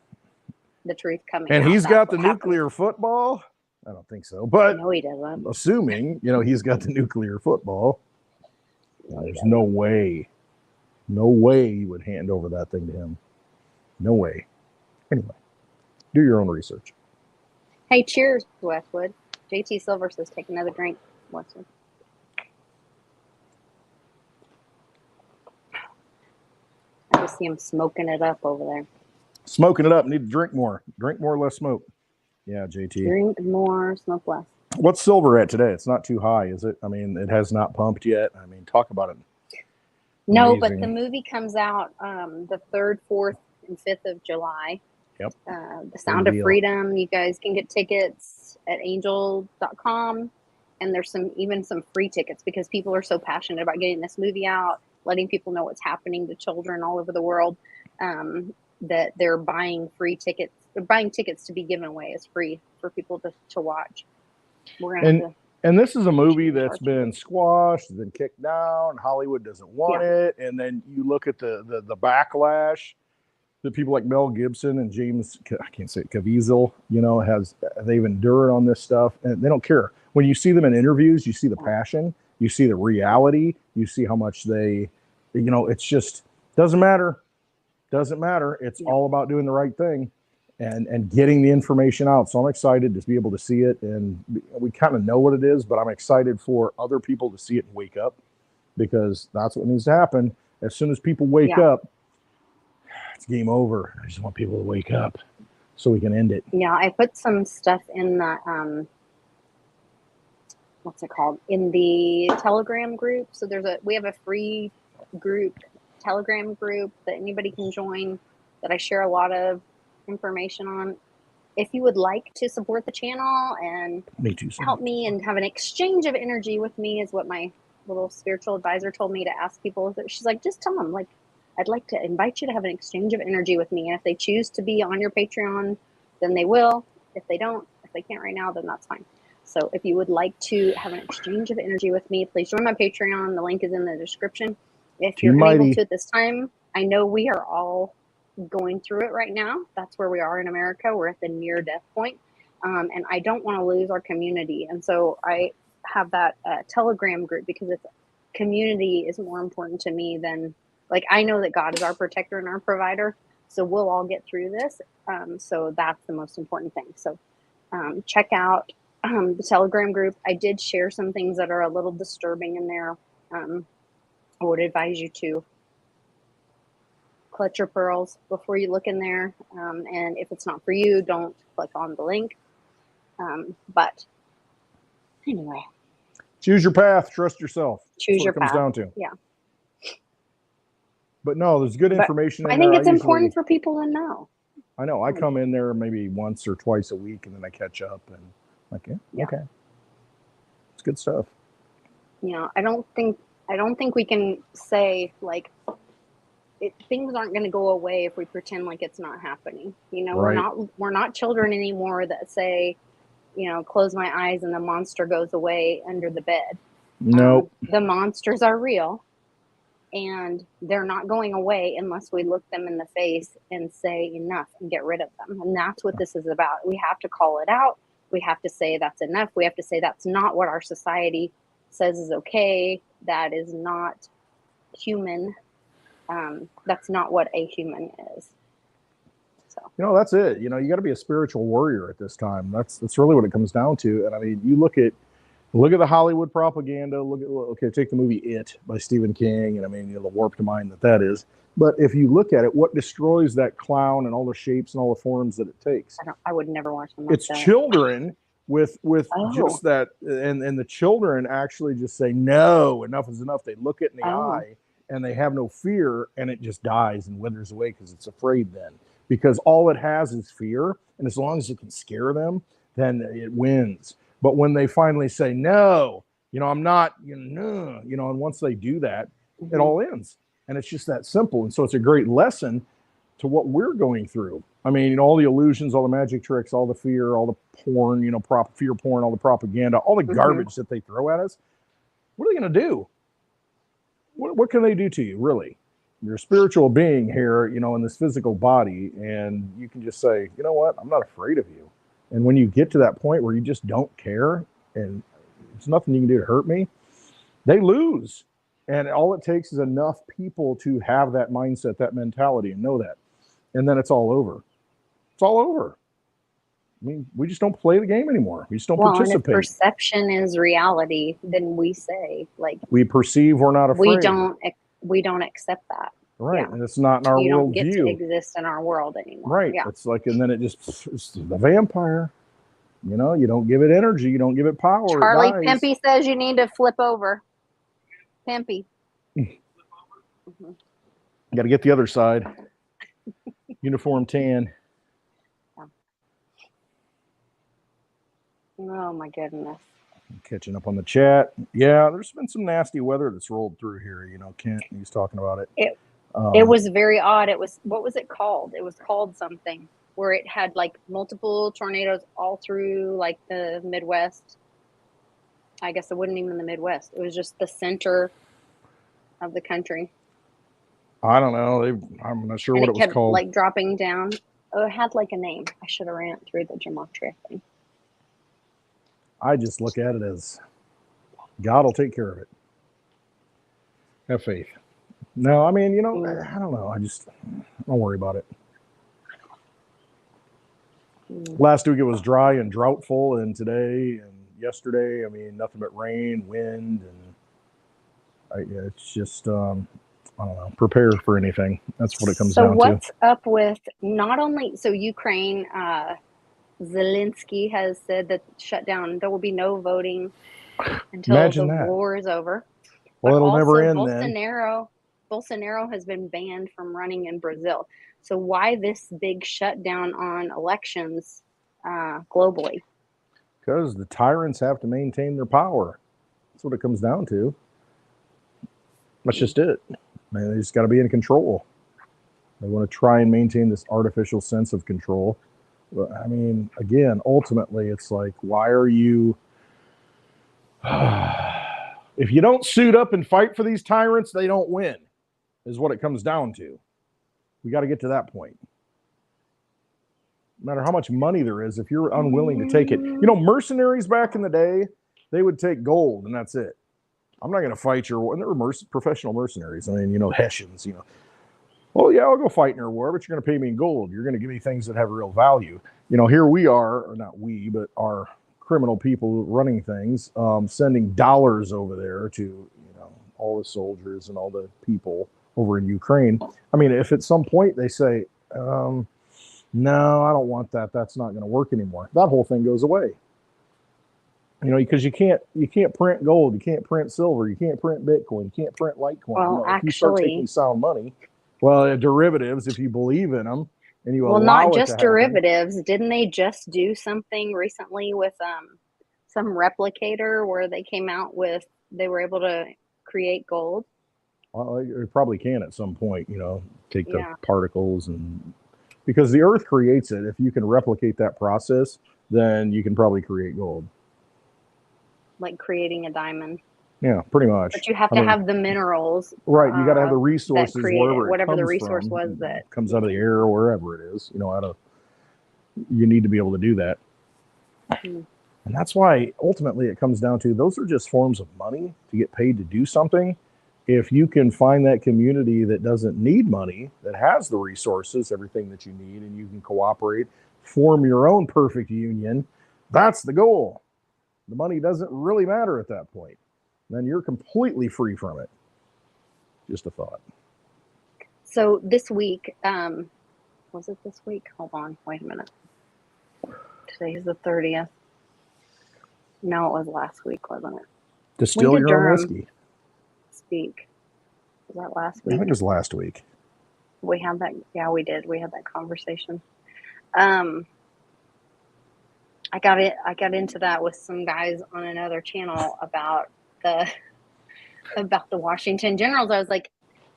the truth coming out. And he's got the nuclear football? I don't think so. But no, he doesn't. Assuming, you know, he's got the nuclear football, there's no way he would hand over that thing to him. No way. Anyway, do your own research. Hey, cheers, Westwood. JT Silver says take another drink, Westwood. I just see him smoking it up over there. Smoking it up. Need to drink more. Drink more, less smoke. Yeah, JT. Drink more, smoke less. What's silver at today? It's not too high, is it? I mean, it has not pumped yet. I mean, talk about it. No, but the Amazing. movie comes out the 3rd, 4th, and 5th of July. Yep. The Sound of deal. Freedom. You guys can get tickets at angel.com. And there's even some free tickets because people are so passionate about getting this movie out, letting people know what's happening to children all over the world, that they're buying free tickets. They're buying tickets to be given away as free for people to watch. We're gonna have to. And this is a movie that's been squashed, been kicked down. Hollywood doesn't want it. And then you look at the backlash that people like Mel Gibson and James, I can't say it, Caviezel, you know, they've endured on this stuff, and they don't care. When you see them in interviews, you see the passion, you see the reality, you see how much they, you know, it's just doesn't matter. It's all about doing the right thing and getting the information out. So I'm excited to be able to see it, and we kind of know what it is, but I'm excited for other people to see it and wake up, because that's what needs to happen. As soon as people wake up, it's game over. I just want people to wake up so we can end it. Yeah, I put some stuff in the what's it called, in the Telegram group. So we have a free group, Telegram group, that anybody can join, that I share a lot of information on. If you would like to support the channel and help me and have an exchange of energy with me, is what my little spiritual advisor told me to ask people. She's like, just tell them, like, I'd like to invite you to have an exchange of energy with me. And if they choose to be on your Patreon, then they will. If they don't, if they can't right now, then that's fine. So if you would like to have an exchange of energy with me, please join my Patreon. The link is in the description. If you're unable to at this time, I know we are all going through it right now. That's where we are in America. We're at the near death point. And I don't want to lose our community. And so I have that Telegram group, because community is more important to me than, like, I know that God is our protector and our provider. So we'll all get through this. So that's the most important thing. So check out the Telegram group. I did share some things that are a little disturbing in there. I would advise you to clutch your pearls before you look in there. And if it's not for you, don't click on the link. But anyway. Choose your path, trust yourself. Choose your path. That's what it comes down to. Yeah. But no, there's good information in there. I think it's important for people to know. I know. I come in there maybe once or twice a week, and then I catch up, and like, okay. It's good stuff. Yeah, I don't think we can say, like, things aren't going to go away if we pretend like it's not happening. You know, we're not children anymore that say, you know, close my eyes and the monster goes away under the bed. Nope. The monsters are real, and they're not going away unless we look them in the face and say enough and get rid of them. And that's what this is about. We have to call it out. We have to say that's enough. We have to say that's not what our society says is okay. That is not human. That's not what a human is. So, you know, that's it. You know, you got to be a spiritual warrior at this time. That's really what it comes down to. And I mean, you look at the Hollywood propaganda. Take the movie It by Stephen King, and I mean, you know, the warped mind that is. But if you look at it, what destroys that clown and all the shapes and all the forms that it takes? I would never watch them. It's children with just that, and the children actually just say, no, enough is enough. They look it in the eye, and they have no fear, and it just dies and withers away because it's afraid then. Because all it has is fear, and as long as it can scare them, then it wins. But when they finally say, no, you know, I'm not, you know, and once they do that, it all ends. And it's just that simple. And so it's a great lesson to what we're going through. I mean, you know, all the illusions, all the magic tricks, all the fear, all the porn, you know, fear porn, all the propaganda, all the garbage that they throw at us. What are they going to do? What can they do to you, really? You're a spiritual being here, you know, in this physical body, and you can just say, you know what, I'm not afraid of you. And when you get to that point where you just don't care and there's nothing you can do to hurt me, they lose. And all it takes is enough people to have that mindset, that mentality, and know that. And then it's all over. It's all over. I mean, we just don't play the game anymore. We just don't participate. And if perception is reality, then we say, like, we perceive we're not afraid. We don't accept that. Right. Yeah. And it's not in our worldview. You don't get to exist in our world anymore. Right. Yeah. It's like, and then it's the vampire. You know, you don't give it energy. You don't give it power. Charlie Pimpy says you need to flip over. Pimpy. Mm-hmm. Got to get the other side. Uniform tan. Yeah. Oh my goodness. Catching up on the chat. Yeah, there's been some nasty weather that's rolled through here. Kent, he's talking about it. It was very odd. What was it called? It was called something where it had like multiple tornadoes all through like the Midwest. I guess it wasn't even the Midwest. It was just the center of the country. I don't know. I'm not sure what it was called. Like dropping down. Oh, it had like a name. I should have ran it through the gematria thing. I just look at it as God will take care of it. Have faith. No, I mean, I don't know. I don't worry about it. Last week it was dry and droughtful, and today and yesterday, I mean, nothing but rain, wind, and it's just, I don't know, prepare for anything. That's what it comes down to. So what's up with not only, Ukraine, Zelensky has said that shut down, there will be no voting until war is over. Well, it'll never end Bolsonaro has been banned from running in Brazil. So why this big shutdown on elections globally? Because the tyrants have to maintain their power. That's what it comes down to. That's just it. Man, they just got to be in control. They want to try and maintain this artificial sense of control. But, I mean, again, ultimately, it's like, why are you... If you don't suit up and fight for these tyrants, they don't win, is what it comes down to. We got to get to that point. No matter how much money there is, if you're unwilling to take it. Mercenaries back in the day, they would take gold, and that's it. I'm not going to fight your war. And there were professional mercenaries. I mean, Hessians, Oh, yeah, I'll go fight in your war, but you're going to pay me in gold. You're going to give me things that have real value. Here we are, or not we, but our criminal people running things, sending dollars over there to, all the soldiers and all the people over in Ukraine. I mean, if at some point they say, no, I don't want that. That's not going to work anymore. That whole thing goes away. Because you can't print gold, you can't print silver, you can't print Bitcoin, you can't print Litecoin. Well, if you start taking sound money, derivatives, if you believe in them and you allow it to not just happen. Derivatives. Didn't they just do something recently with some replicator where they came out with, they were able to create gold? Well, you probably can at some point, take the particles, and because the earth creates it. If you can replicate that process, then you can probably create gold. Like creating a diamond. Yeah, pretty much. But you have to have the minerals. Right, you got to have the resources whatever the resource was that comes out of the air or wherever it is. You need to be able to do that. And that's why ultimately it comes down to, those are just forms of money to get paid to do something. If you can find that community that doesn't need money, that has the resources, everything that you need, and you can cooperate, form your own perfect union, that's the goal. The money doesn't really matter at that point. Then you're completely free from it. Just a thought. So this week, was it this week? Hold on, wait a minute. Today is the 30th. No, it was last week, wasn't it? Distill your own whiskey. Speak. Was that last week? I think it was last week. We had that. Yeah, we did. We had that conversation. I got into that with some guys on another channel about the Washington Generals. I was like,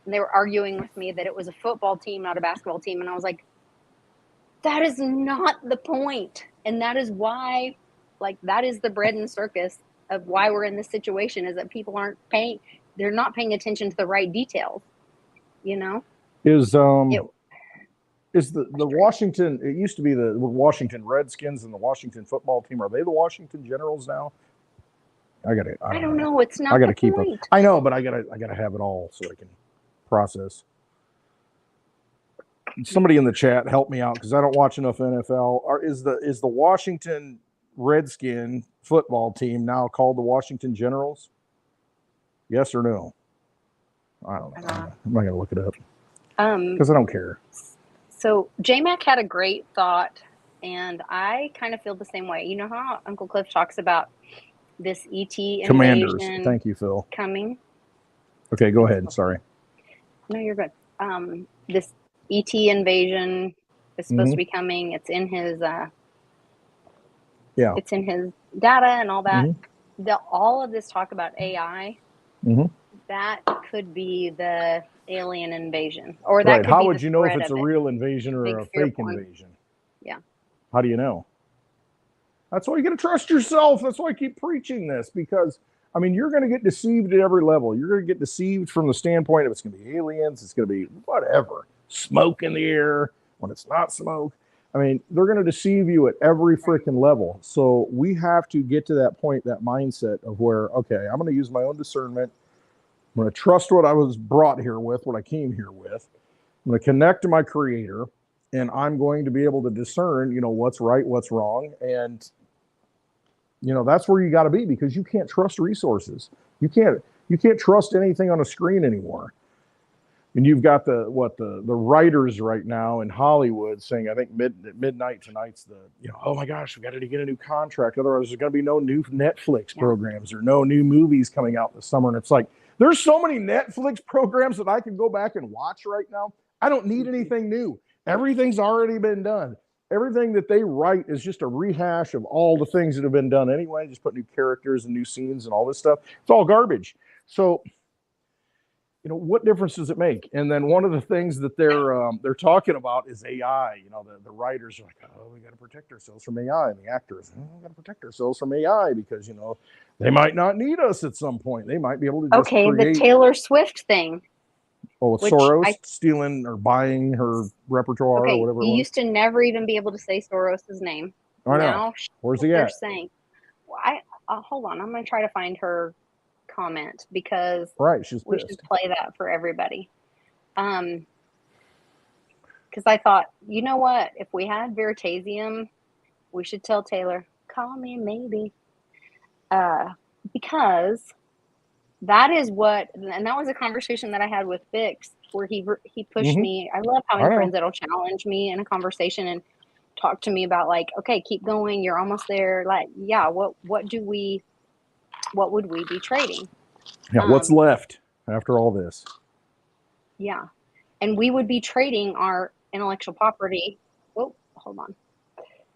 they were arguing with me that it was a football team, not a basketball team, and I was like, that is not the point, and that is why, that is the bread and circus of why we're in this situation, is that people they're not paying attention to the right details. Is the Washington, it used to be the Washington Redskins and the Washington football team, are they the Washington Generals now? I don't know. It's not. I gotta keep up. I know, but I gotta have it all so I can process. Somebody in the chat help me out, because I don't watch enough NFL. Is the Washington Redskin football team now called the Washington Generals? Yes or no? I don't know. I'm not gonna look it up because I don't care. So J-Mac had a great thought, and I kind of feel the same way. You know how Uncle Cliff talks about this ET invasion? Commanders. Thank you, Phil. Coming. Okay, go ahead. Sorry. No, you're good. This ET invasion is supposed to be coming. It's in his it's in his data and all that. All of this talk about AI, that could be the alien invasion, or that could How be would the you know if spread it's of a it. real invasion or Big a fear fake porn. invasion? Yeah. How do you know? That's why you got to trust yourself. That's why I keep preaching this, because I mean, you're going to get deceived at every level. You're going to get deceived from the standpoint of it's going to be aliens, it's going to be whatever, smoke in the air when it's not smoke. I mean, they're going to deceive you at every freaking level. So we have to get to that point, that mindset of where, okay, I'm going to use my own discernment. I'm going to trust what I was brought here with, what I came here with. I'm going to connect to my creator, and I'm going to be able to discern, you know, what's right, what's wrong. And, you know, that's where you got to be, because you can't trust resources. You can't trust anything on a screen anymore. And you've got the writers right now in Hollywood saying, I think midnight tonight's the, you know, oh my gosh, we got to get a new contract. Otherwise, there's going to be no new Netflix programs or no new movies coming out this summer. And it's like, there's so many Netflix programs that I can go back and watch right now. I don't need anything new. Everything's already been done. Everything that they write is just a rehash of all the things that have been done anyway. Just put new characters and new scenes and all this stuff. It's all garbage. So, you know, what difference does it make? And then one of the things that they're talking about is AI. You know, the writers are like, oh, we got to protect ourselves from AI, and the actors, oh, we got to protect ourselves from AI because, you know, they might not need us at some point. They might be able to just create. The Taylor Swift thing. Oh, with Soros stealing or buying her repertoire or whatever. You used to never even be able to say Soros's name. I know. Where's he at? Saying, well, hold on. I'm going to try to find her comment, because she's we pissed. should play that for everybody. Because I thought, you know what? If we had Veritasium, we should tell Taylor, call me maybe. Because that is what, and that was a conversation that I had with Vix, where he pushed me. I love having friends that'll challenge me in a conversation and talk to me about, like, okay, keep going, you're almost there. Like, yeah, what would we be trading? Yeah, what's left after all this? Yeah, and we would be trading our intellectual property. Whoa, hold on.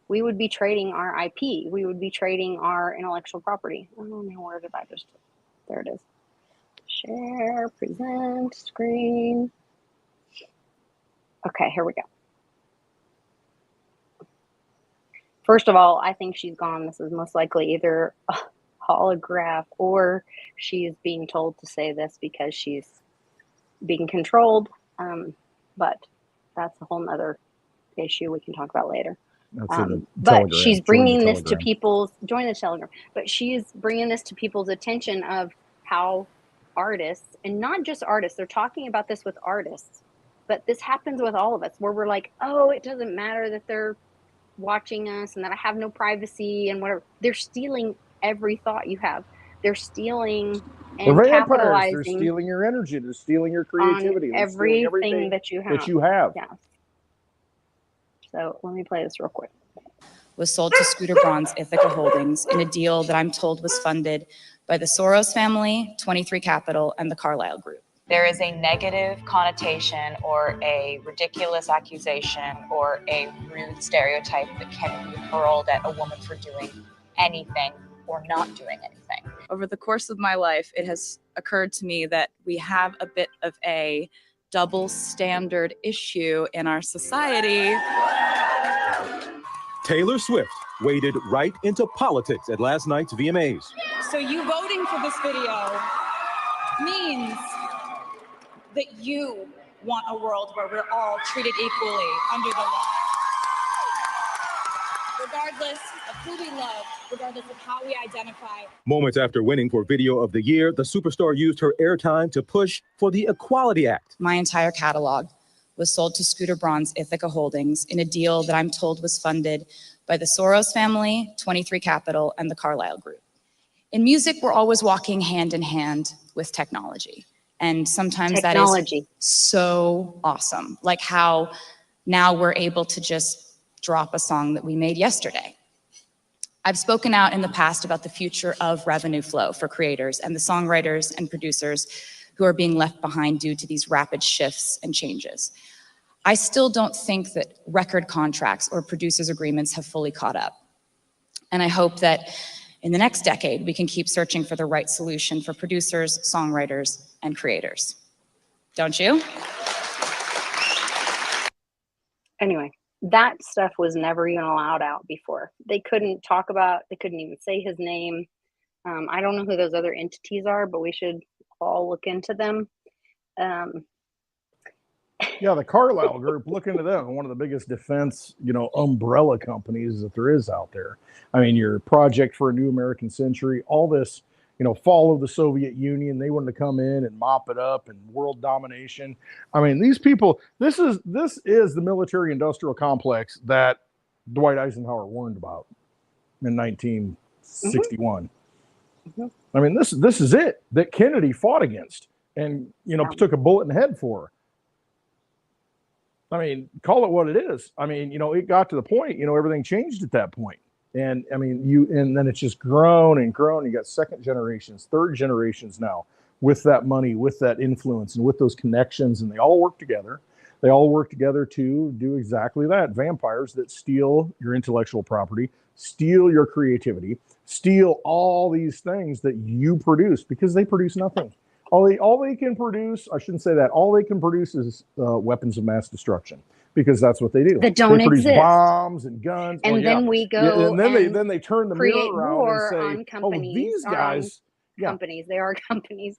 We would be trading our IP. We would be trading our intellectual property. Oh no, where did I just? There it is. Share, present, screen. Okay, here we go. First of all, I think she's gone. This is most likely either a holograph, or she's being told to say this because she's being controlled. But that's a whole nother issue we can talk about later. But she's bringing this to people's, join the Telegram, but she's bringing this to people's attention of how artists, and not just artists, they're talking about this with artists, but this happens with all of us, where we're like, oh, it doesn't matter that they're watching us and that I have no privacy and whatever. They're stealing every thought you have. They're stealing and capitalizing. They're stealing your energy. They're stealing your creativity. They're stealing everything that you have. Yeah. So let me play this real quick. Was sold to Scooter Braun's Ithaca Holdings in a deal that I'm told was funded by the Soros family, 23 Capital, and the Carlyle Group. There is a negative connotation or a ridiculous accusation or a rude stereotype that can be hurled at a woman for doing anything or not doing anything. Over the course of my life, it has occurred to me that we have a bit of a double standard issue in our society. Taylor Swift waded right into politics at last night's VMAs. So you voting for this video means that you want a world where we're all treated equally under the law. Regardless of who we love, regardless of how we identify. Moments after winning for Video of the Year, the superstar used her airtime to push for the Equality Act. My entire catalog was sold to Scooter Braun's Ithaca Holdings in a deal that I'm told was funded by the Soros family, 23 Capital, and the Carlyle Group. In music, we're always walking hand in hand with technology. And sometimes that is so awesome. Like how now we're able to just drop a song that we made yesterday. I've spoken out in the past about the future of revenue flow for creators and the songwriters and producers who are being left behind due to these rapid shifts and changes. I still don't think that record contracts or producers agreements have fully caught up. And I hope that in the next decade, we can keep searching for the right solution for producers, songwriters, and creators. Don't you? Anyway, that stuff was never even allowed out before. They couldn't talk about, they couldn't even say his name. I don't know who those other entities are, but we should all look into them. Yeah, the Carlyle Group, look into them. One of the biggest defense, umbrella companies that there is out there. I mean, your Project for a New American Century, all this, fall of the Soviet Union, they wanted to come in and mop it up, and world domination. I mean, these people, this is the military industrial complex that Dwight Eisenhower warned about in 1961. Mm-hmm. I mean, this is it that Kennedy fought against and, took a bullet in the head for. I mean, call it what it is. I mean, it got to the point, everything changed at that point. And I mean, and then it's just grown and grown. You got second generations, third generations now with that money, with that influence, and with those connections. And they all work together. They all work together to do exactly that. Vampires that steal your intellectual property, steal your creativity, steal all these things that you produce, because they produce nothing. All they can produce, I shouldn't say that, all they can produce is weapons of mass destruction, because that's what they do. That don't they produce exist. Bombs and guns. And then we go and then they turn the mirror around and say, on companies, these guys, companies, they are companies.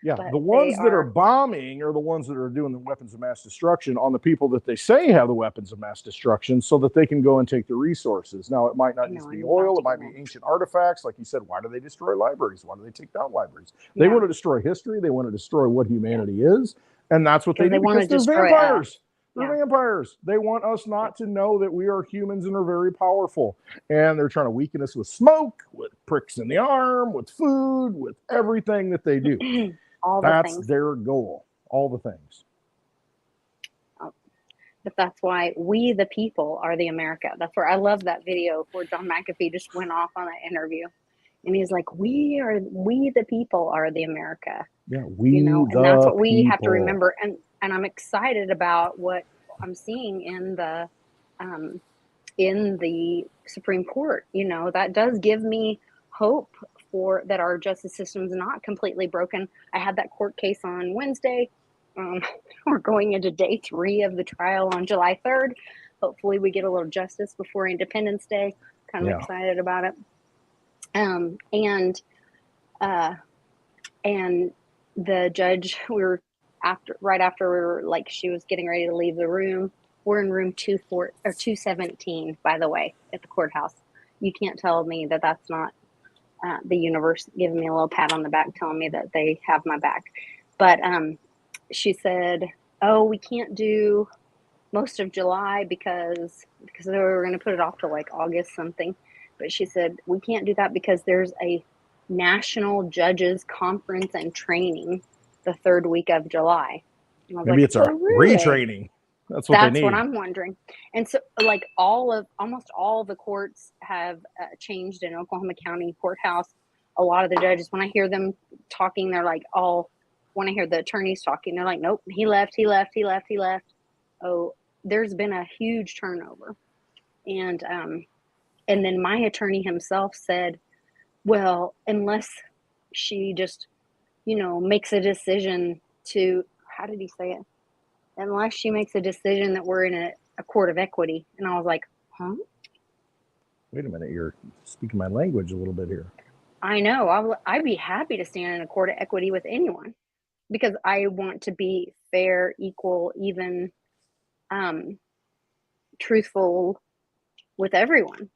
Yeah, the ones that are bombing are the ones that are doing the weapons of mass destruction on the people that they say have the weapons of mass destruction, so that they can go and take the resources. Now, it might not just be oil, it might be ancient artifacts. Like you said, why do they destroy libraries? Why do they take down libraries? They want to destroy history. They want to destroy what humanity is. And that's what they do, because they're vampires. They're vampires. They want us not to know that we are humans and are very powerful. And they're trying to weaken us with smoke, with pricks in the arm, with food, with everything that they do. That's their goal. All the things. But that's why we, the people, are the America. That's where I love that video where John McAfee just went off on that interview. And he's like, we the people are the America. Yeah, and that's what we have to remember. And I'm excited about what I'm seeing in the Supreme Court. That does give me hope for that our justice system is not completely broken. I had that court case on Wednesday. We're going into day 3 of the trial on July 3rd. Hopefully we get a little justice before Independence Day. Kind of excited about it. And the judge, right after we were like, she was getting ready to leave the room. We're in room 217, by the way, at the courthouse. You can't tell me that that's not the universe giving me a little pat on the back, telling me that they have my back. But she said, "Oh, we can't do most of July because they were going to put it off to like August something." But she said, "We can't do that because there's a National Judges Conference and Training the 3rd week of July." Maybe it's our retraining. That's what they need. That's what I'm wondering. And so, like, almost all the courts have changed in Oklahoma County Courthouse. A lot of the judges, when I hear them talking, they're like, when I hear the attorneys talking, they're like, "Nope, he left. Oh, there's been a huge turnover." And then my attorney himself said, "Well, unless she just, makes a decision to," how did he say it? "Unless she makes a decision that we're in a court of equity." And I was like, huh? Wait a minute, you're speaking my language a little bit here. I know. I'd be happy to stand in a court of equity with anyone, because I want to be fair, equal, even, truthful with everyone.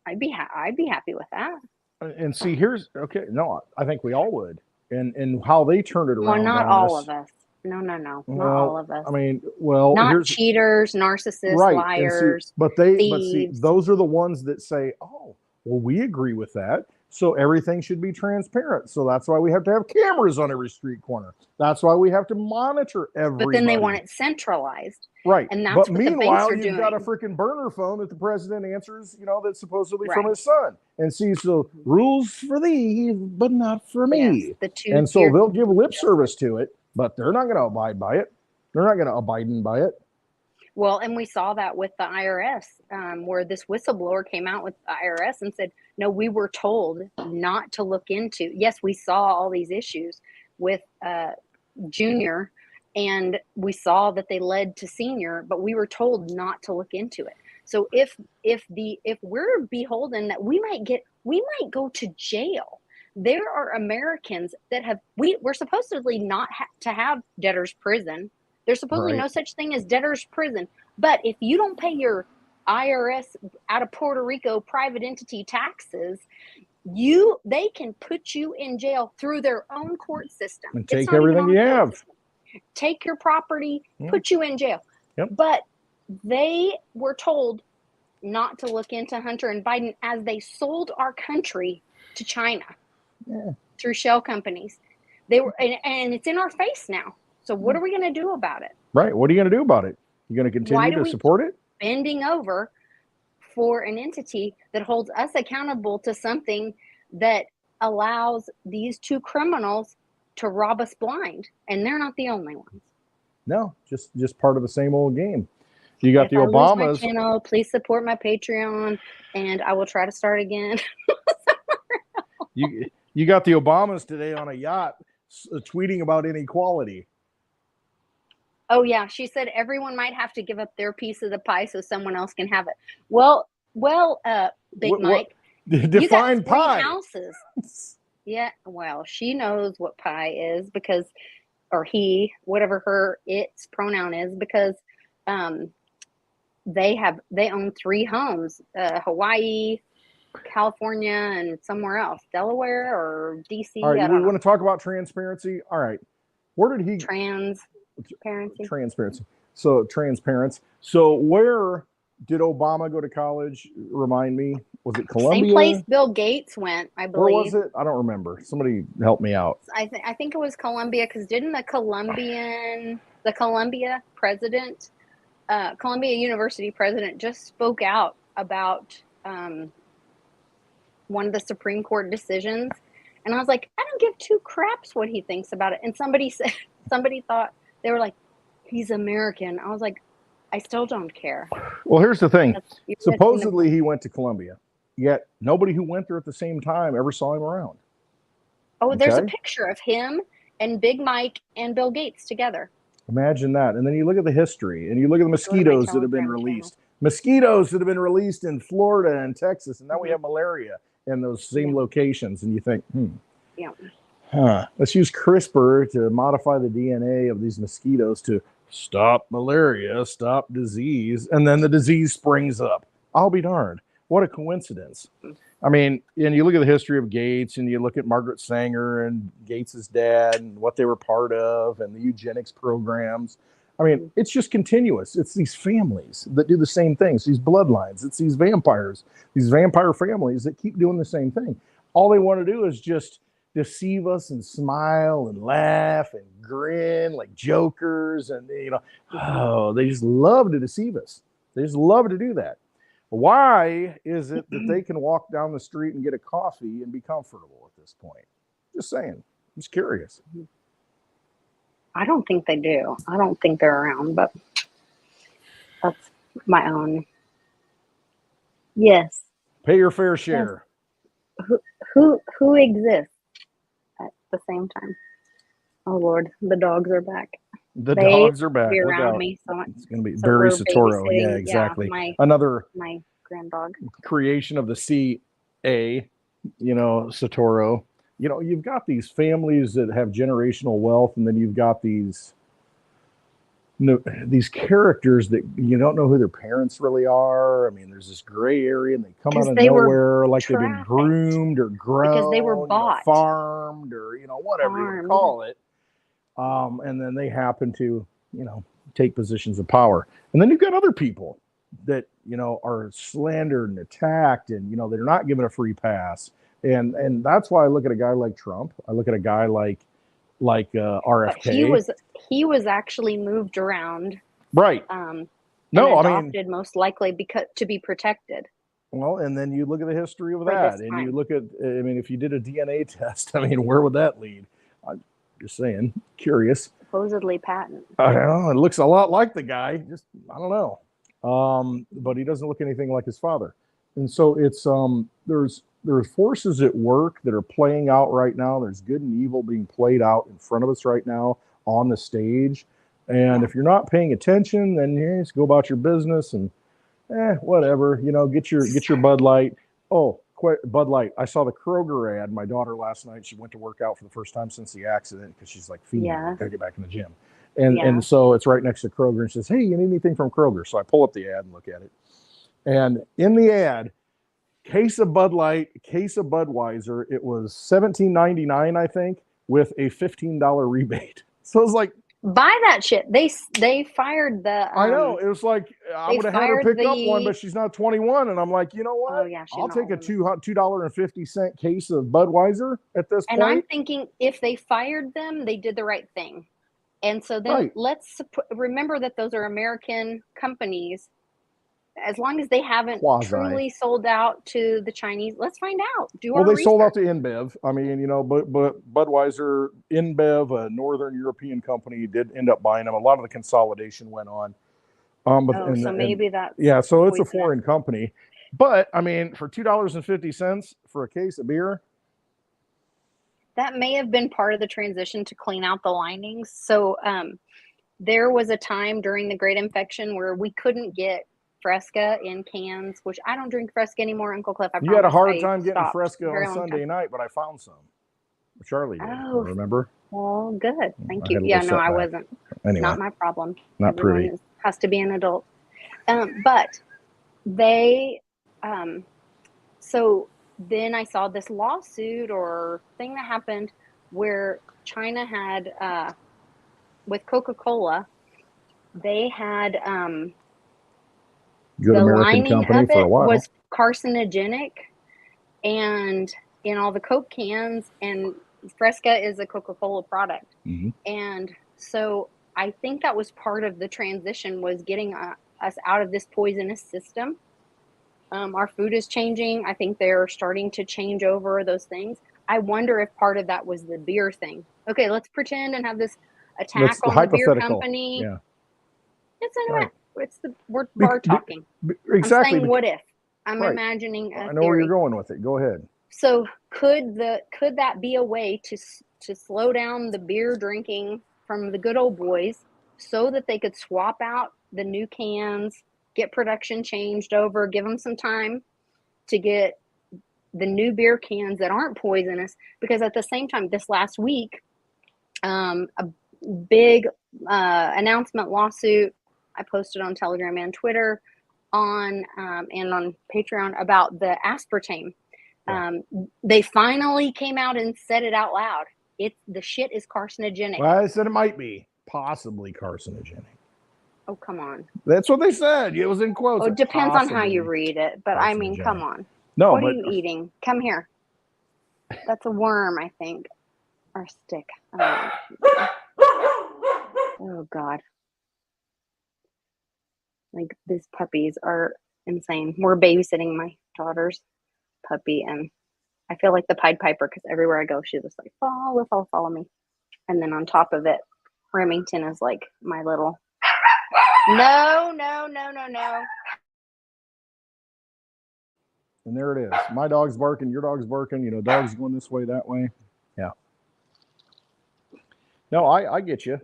I'd be happy with that. And see, I think we all would. And how they turned it around. Well, not all of us. No, not all of us. I mean, not cheaters, narcissists, liars, but see, those are the ones that say, "Oh, well, we agree with that. So everything should be transparent. So that's why we have to have cameras on every street corner. That's why we have to monitor everybody." But then they want it centralized. Right. And that's what meanwhile, the banks are you've got a freaking burner phone that the president answers, that's supposedly from his son. And see, so rules for thee, but not for me. Yes, and so they'll give lip service to it. but they're not going to abide by it. They're not going to abide by it. Well, and we saw that with the IRS, where this whistleblower came out with the IRS and said, no, we were told not to look into. Yes, we saw all these issues with Junior, and we saw that they led to Senior, but we were told not to look into it. So if we're beholden that we might go to jail. There are Americans that we're supposedly not to have debtor's prison. There's supposedly no such thing as debtor's prison. But if you don't pay your IRS out of Puerto Rico private entity taxes, they can put you in jail through their own court system. And take everything you have. Take your property, put you in jail. Yep. But they were told not to look into Hunter and Biden as they sold our country to China through shell companies. They were, and it's in our face now. So what are we going to do about it? Right. What are you going to do about it? You going to continue to support it? Bending over for an entity that holds us accountable to something that allows these two criminals to rob us blind, and they're not the only ones. No, just part of the same old game. You got the Obamas. I lose my channel, please support my Patreon, and I will try to start again. You got the Obamas today on a yacht tweeting about inequality. Oh yeah, she said everyone might have to give up their piece of the pie so someone else can have it. Well, Big Mike, define you got 3 pie. houses. Yeah, well, she knows what pie is because, or he, whatever its pronoun is, because they own 3 homes, Hawaii, California, and somewhere else, Delaware or DC. All right, I don't know. want to talk about transparency? All right, where did he transparency? So transparency. So where did Obama go to college? Remind me. Was it Columbia? Same place Bill Gates went, I believe. Where was it? I don't remember. Somebody help me out. I think it was Columbia, because didn't the Columbia president, Columbia University president, just spoke out about one of the Supreme Court decisions, and I was like, I don't give 2 craps what he thinks about it. And somebody thought, they were like, he's American. I was like, I still don't care. Well, here's the thing. Supposedly he went to Columbia, yet nobody who went there at the same time ever saw him around. Oh, there's a picture of him and Big Mike and Bill Gates together. Imagine that. And then you look at the history, and you look at the mosquitoes that have been released. Mosquitoes that have been released in Florida and Texas, and now we have malaria in those same locations. And you think, let's use CRISPR to modify the DNA of these mosquitoes to stop malaria, stop disease, and then the disease springs up. I'll be darned. What a coincidence. I mean, and you look at the history of Gates, and you look at Margaret Sanger and Gates's dad and what they were part of and the eugenics programs. I mean, it's just continuous. It's these families that do the same things, these bloodlines. It's these vampires, these vampire families that keep doing the same thing. All they want to do is just deceive us and smile and laugh and grin like jokers. And, they just love to deceive us. They just love to do that. Why is it that they can walk down the street and get a coffee and be comfortable at this point? Just saying. I'm just curious. I don't think they do. I don't think they're around, but that's my own. Yes. Pay your fair share. Yes. Who exists at the same time? Oh Lord, the dogs are back. Dogs are back. Be around me, so it's going to be Barry Satoro. Yeah, exactly. My grand dog. Creation of the CA, Satoro. You've got these families that have generational wealth, and then you've got these characters that you don't know who their parents really are. I mean, there's this gray area, and they come out of nowhere like they've been groomed or grown, because they were bought, farmed, or whatever you want to call it. And then they happen to, take positions of power. And then you've got other people that, are slandered and attacked, and, they're not given a free pass. And that's why I look at a guy like Trump. I look at a guy like RFK. But he was actually moved around. Right. Adopted most likely to be protected. Well, and then you look at the history of that, and you look at, if you did a DNA test, where would that lead? I'm just saying, curious. supposedly patent. I don't know. It looks a lot like the guy. Just I don't know. But he doesn't look anything like his father. And so it's there's forces at work that are playing out right now. There's good and evil being played out in front of us right now on the stage. And if you're not paying attention, then just go about your business and whatever. You know, get your Bud Light. Oh, Bud Light. I saw the Kroger ad. My daughter last night, she went to work out for the first time since the accident because she's like, gotta get back in the gym. And so it's right next to Kroger and says, hey, you need anything from Kroger? So I pull up the ad and look at it. And in the ad, case of Bud Light, case of Budweiser, it was $17.99, I think, with a $15 rebate. So it's like, buy that shit. They fired the. I know. It was like I would have had her pick up one, but she's not 21, and I'm like, you know what? Oh, yeah, I'll take a $2.50 case of Budweiser at this point. And I'm thinking if they fired them, they did the right thing. And so then let's remember that those are American companies. As long as they haven't truly sold out to the Chinese, let's find out. They sold out to InBev. I mean, you know, but Budweiser, InBev, a Northern European company, did end up buying them. A lot of the consolidation went on. Maybe that's so it's a foreign company. But I mean, for $2.50 for a case of beer. That may have been part of the transition to clean out the linings. So there was a time during the Great Infection where we couldn't get Fresca in cans, which I don't drink Fresca anymore, Uncle Cliff. You had a hard time getting Fresca on Sunday night, but I found some. Charlie did. Remember? Well, good. Thank you. Yeah, no, I wasn't. Anyway, not my problem. Not pretty. Has to be an adult. But they, so then I saw this lawsuit or thing that happened where China had, with Coca-Cola, they had, good the American lining company of for a it while. was carcinogenic, and in all the Coke cans, and Fresca is a Coca-Cola product. Mm-hmm. And so I think that was part of the transition, was getting us out of this poisonous system. Our food is changing. I think they're starting to change over those things. I wonder if part of that was the beer thing. Okay, let's pretend and have this attack on the beer company. Yeah. We're bar talking. Exactly. I'm saying what if. I'm imagining a I know theory. where you're going with it. Go ahead. So could that be a way to slow down the beer drinking from the good old boys so that they could swap out the new cans, get production changed over, give them some time to get the new beer cans that aren't poisonous? Because at the same time, this last week, a big announcement lawsuit I posted on Telegram and Twitter and on Patreon about the aspartame. They finally came out and said it out loud. The shit is carcinogenic. Well, I said it might be possibly carcinogenic. Oh, come on. That's what they said. It was in quotes. It depends on how you read it, but I mean, come on. No, what are you eating? Come here. That's a worm, I think, or a stick. Oh God. Like, these puppies are insane. We're babysitting my daughter's puppy, and I feel like the Pied Piper because everywhere I go, she's just like, follow me. And then on top of it, Remington is like my little, no. And there it is. My dog's barking, your dog's barking, you know, dog's going this way, that way. Yeah. No, I get you.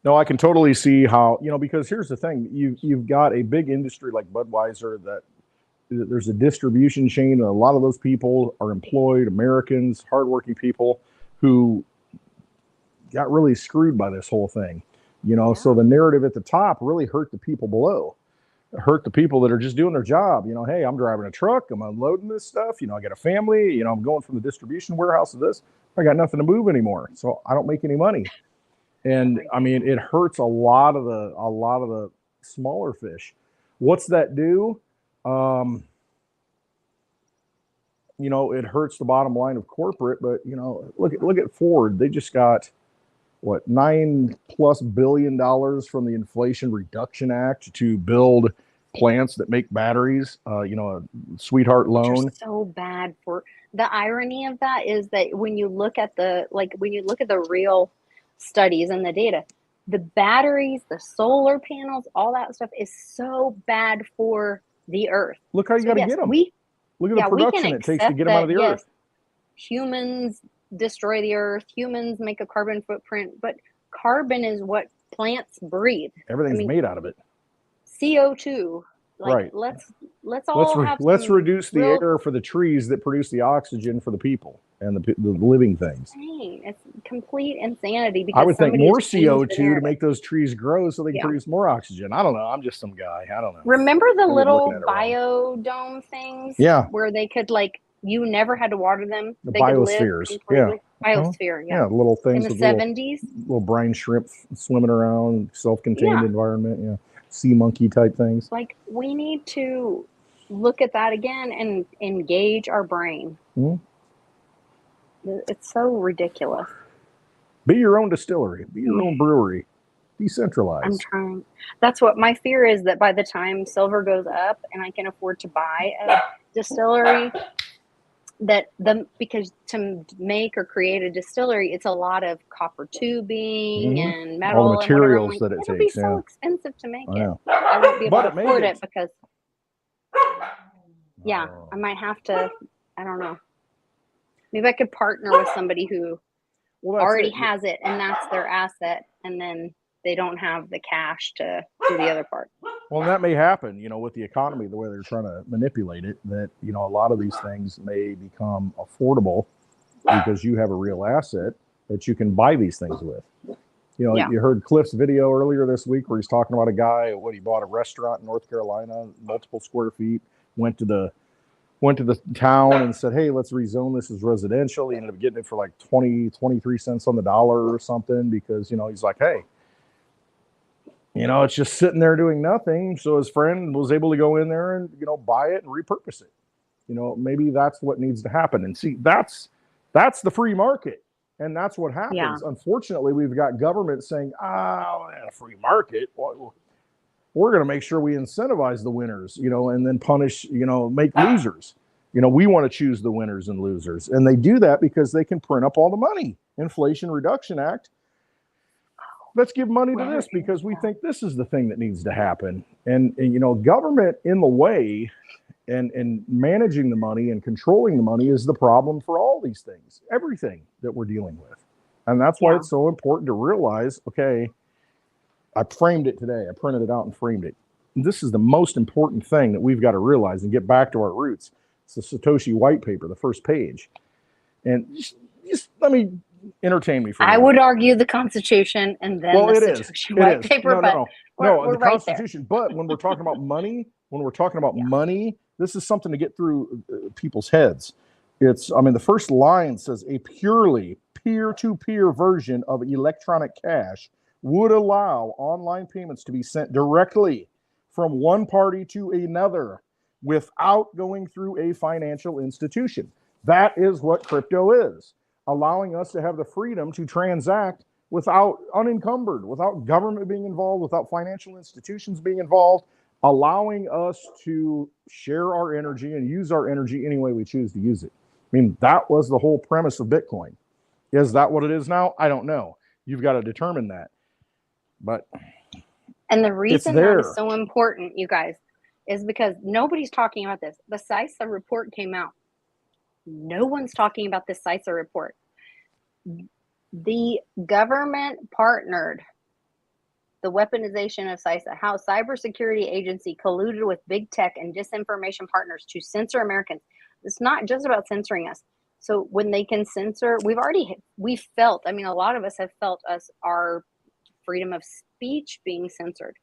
No, I can totally see how, you know, because here's the thing. You've got a big industry like Budweiser that there's a distribution chain, and a lot of those people are employed Americans, hardworking people who got really screwed by this whole thing. You know, so the narrative at the top really hurt the people below. It hurt the people that are just doing their job. You know, hey, I'm driving a truck, I'm unloading this stuff. You know, I got a family. You know, I'm going from the distribution warehouse to this. I got nothing to move anymore, so I don't make any money. And I mean, it hurts a lot of the smaller fish. What's that do? You know, it hurts the bottom line of corporate. But you know, look at Ford. They just got what, $9+ billion from the Inflation Reduction Act to build plants that make batteries. You know, a sweetheart loan. So bad for The irony of that is that when you look at the real studies and the data, the batteries, the solar panels, all that stuff is so bad for the earth. Look how you So got to yes, get them. we Look at the we can production it takes to accept get them out that, of the yes, earth. humans destroy the earth, humans make a carbon footprint, but carbon is what plants breathe. Everything's made out of it. CO2. Like, Right. let's all have let's some reduce the real. air for the trees that produce the oxygen for the people and the living things. Dang, it's complete insanity I because would think somebody more has changed the CO2 to narrative. make those trees grow so they can Yeah. produce more oxygen. I don't know. I'm just some guy. I don't know. Remember the Maybe I'm little looking at it wrong. biodome things? Yeah. Where they could, like, you never had to water them. The They could live biospheres. completely. Yeah. Biosphere, yeah. Yeah, little In things the with 70s. little brine shrimp swimming around, self-contained Yeah. environment. Yeah. Sea monkey type things. Like, we need to look at that again and engage our brain. It's so ridiculous. Be your own distillery. Be your own brewery. Decentralized. I'm trying. That's what my fear is, that by the time silver goes up and I can afford to buy a distillery, because to make or create a distillery, it's a lot of copper tubing and metal all the and whatever. I'm materials like, that it it'll takes. be so expensive to make I it. know. I won't be able But to afford it it because, yeah, I might have to. I don't know. Maybe I could partner with somebody who already has it, and that's their asset, and then they don't have the cash to do the other part. Well, that may happen, with the economy, the way they're trying to manipulate it, that, a lot of these things may become affordable because you have a real asset that you can buy these things with. You heard Cliff's video earlier this week where he's talking about a guy, he bought a restaurant in North Carolina, multiple square feet, went to the town and said, hey, let's rezone this as residential. He ended up getting it for like 23 cents on the dollar or something because, he's like, hey, it's just sitting there doing nothing. So his friend was able to go in there and, buy it and repurpose it. Maybe that's what needs to happen. And see, that's the free market. And that's what happens. Yeah. Unfortunately, we've got government saying, a free market. Well, we're going to make sure we incentivize the winners, and then punish, make losers. We want to choose the winners and losers. And they do that because they can print up all the money. Inflation Reduction Act. Let's give money to this because we think this is the thing that needs to happen. And government in the way and managing the money and controlling the money is the problem for all these things, everything that we're dealing with. And that's why it's so important to realize, okay, I framed it today. I printed it out and framed it. And this is the most important thing that we've got to realize and get back to our roots. It's the Satoshi white paper, the first page. And just let me entertain me for a minute. I would argue the Constitution and then the Satoshi white paper. No, the Constitution. But when we're talking about money, money, this is something to get through people's heads. The first line says a purely peer-to-peer version of electronic cash would allow online payments to be sent directly from one party to another without going through a financial institution. That is what crypto is, allowing us to have the freedom to transact without unencumbered, without government being involved, without financial institutions being involved, allowing us to share our energy and use our energy any way we choose to use it. That was the whole premise of Bitcoin. Is that what it is now? I don't know. You've got to determine that. And the reason that is so important, you guys, is because nobody's talking about this. The CISA report came out. No one's talking about this CISA report. The government partnered the weaponization of CISA, how cybersecurity agency colluded with big tech and disinformation partners to censor Americans. It's not just about censoring us. So when they can censor, we've felt, a lot of us have felt our freedom of speech being censored.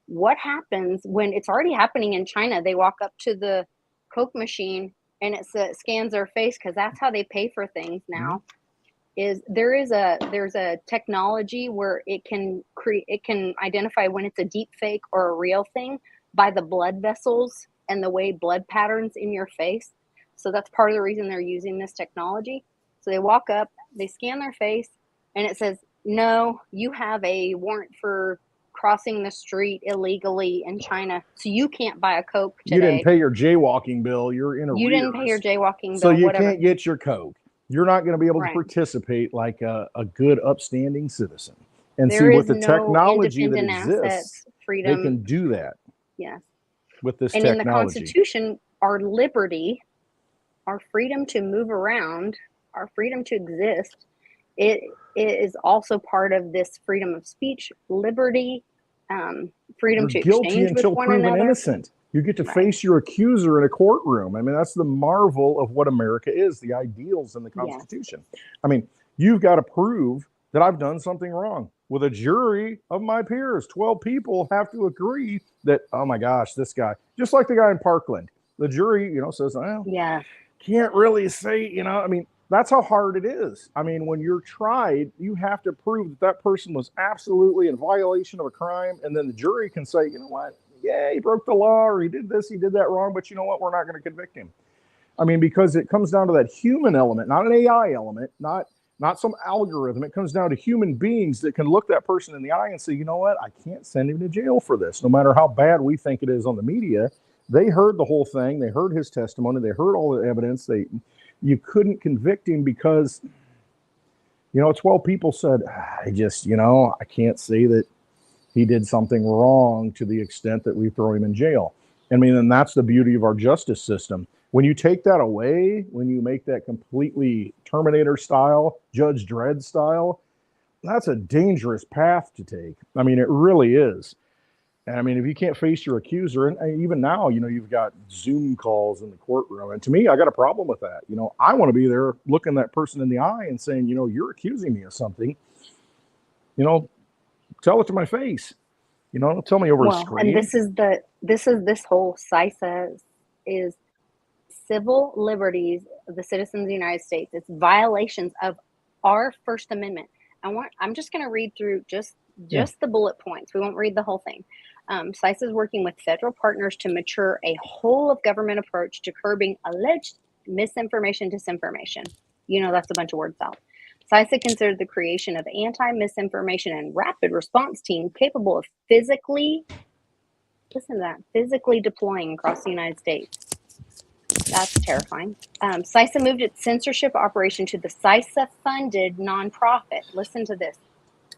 What happens when it's already happening in China? They walk up to the Coke machine and it scans their face because that's how they pay for things now. There's a technology where it can identify when it's a deep fake or a real thing by the blood vessels and the way blood patterns in your face. So that's part of the reason they're using this technology. So they walk up, they scan their face, and it says, no, you have a warrant for crossing the street illegally in China. So you can't buy a Coke today. You didn't pay your jaywalking bill. You're in arrears. You didn't pay your jaywalking bill, so you whatever. can't get your Coke. You're not going to be able Right. to participate like a good, upstanding citizen. And There see, is with the no technology that independent exists, assets, freedom. they can do that. Yes. With this and technology. in the Constitution, our liberty, our freedom to move around, our freedom to exist, it is also part of this freedom of speech, liberty, freedom You're to guilty exchange with until one proven another. innocent. You get to Right. face your accuser in a courtroom. I mean, that's the marvel of what America is, the ideals in the Yes. Constitution. I mean, you've got to prove that I've done something wrong. With a jury of my peers, 12 people have to agree that, oh my gosh, this guy, just like the guy in Parkland, the jury, says, well, Yeah. can't really say, I mean, that's how hard it is. I mean, when you're tried, you have to prove that that person was absolutely in violation of a crime. And then the jury can say, you know what? Yeah, he broke the law, or he did this, he did that wrong. But you know what? We're not going to convict him. I mean, because it comes down to that human element, not an AI element, not some algorithm. It comes down to human beings that can look that person in the eye and say, you know what? I can't send him to jail for this, no matter how bad we think it is on the media. They heard the whole thing. They heard his testimony. They heard all the evidence. You couldn't convict him because, 12 people said, I can't say that he did something wrong to the extent that we throw him in jail. I mean, and that's the beauty of our justice system. When you take that away, when you make that completely Terminator style, Judge Dredd style, that's a dangerous path to take. I mean, it really is. And I mean, if you can't face your accuser, and even now, you've got Zoom calls in the courtroom. And to me, I got a problem with that. I want to be there looking that person in the eye and saying, you're accusing me of something. Tell it to my face. Don't tell me over a screen. And this whole CISA is civil liberties of the citizens of the United States. It's violations of our First Amendment. I'm just going to read through just the bullet points. We won't read the whole thing. CISA is working with federal partners to mature a whole of government approach to curbing alleged misinformation, disinformation. That's a bunch of words out. CISA considered the creation of anti-misinformation and rapid response team capable of physically deploying across the United States. That's terrifying. CISA moved its censorship operation to the CISA-funded nonprofit. Listen to this.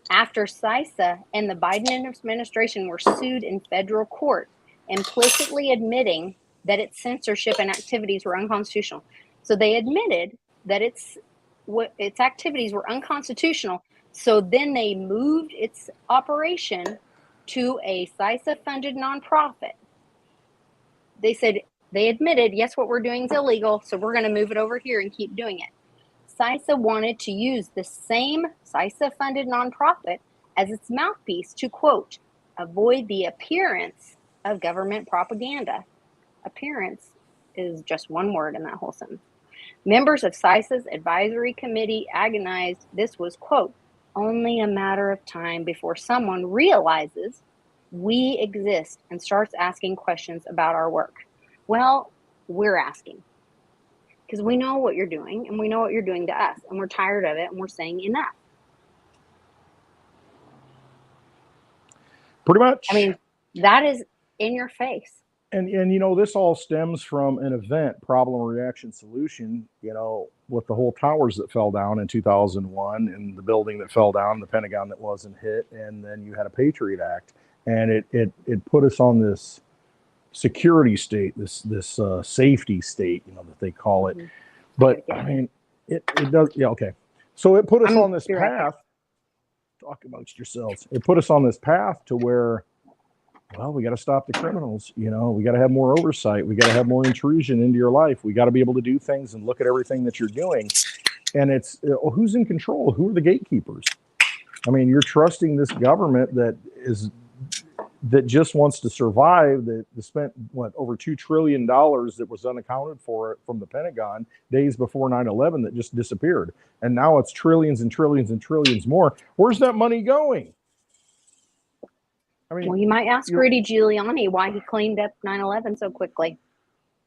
After CISA and the Biden administration were sued in federal court, implicitly admitting that its censorship and activities were unconstitutional. So they admitted that its activities were unconstitutional. So then they moved its operation to a CISA-funded nonprofit. They admitted, yes, what we're doing is illegal, so we're going to move it over here and keep doing it. CISA wanted to use the same CISA-funded nonprofit as its mouthpiece to, quote, avoid the appearance of government propaganda. Appearance is just one word in that whole sentence. Members of CISA's advisory committee agonized this was, quote, only a matter of time before someone realizes we exist and starts asking questions about our work. Well, we're asking because we know what you're doing and we know what you're doing to us and we're tired of it and we're saying enough. Pretty much. I mean, that is in your face. And this all stems from an event, problem, reaction, solution, with the whole towers that fell down in 2001 and the building that fell down, the Pentagon that wasn't hit. And then you had a Patriot Act and it put us on this security state, this safety state, that they call it. Mm-hmm. But I mean, it does. Yeah. Okay. So it put us on this path. Talk amongst yourselves. It put us on this path to where, well, we got to stop the criminals. We got to have more oversight. We got to have more intrusion into your life. We got to be able to do things and look at everything that you're doing. And it's who's in control? Who are the gatekeepers? I mean, you're trusting this government that just wants to survive, that spent over $2 trillion that was unaccounted for from the Pentagon days before 9/11 that just disappeared. And now it's trillions and trillions and trillions more. Where's that money going? I mean, well, you might ask Rudy Giuliani why he cleaned up 9/11 so quickly.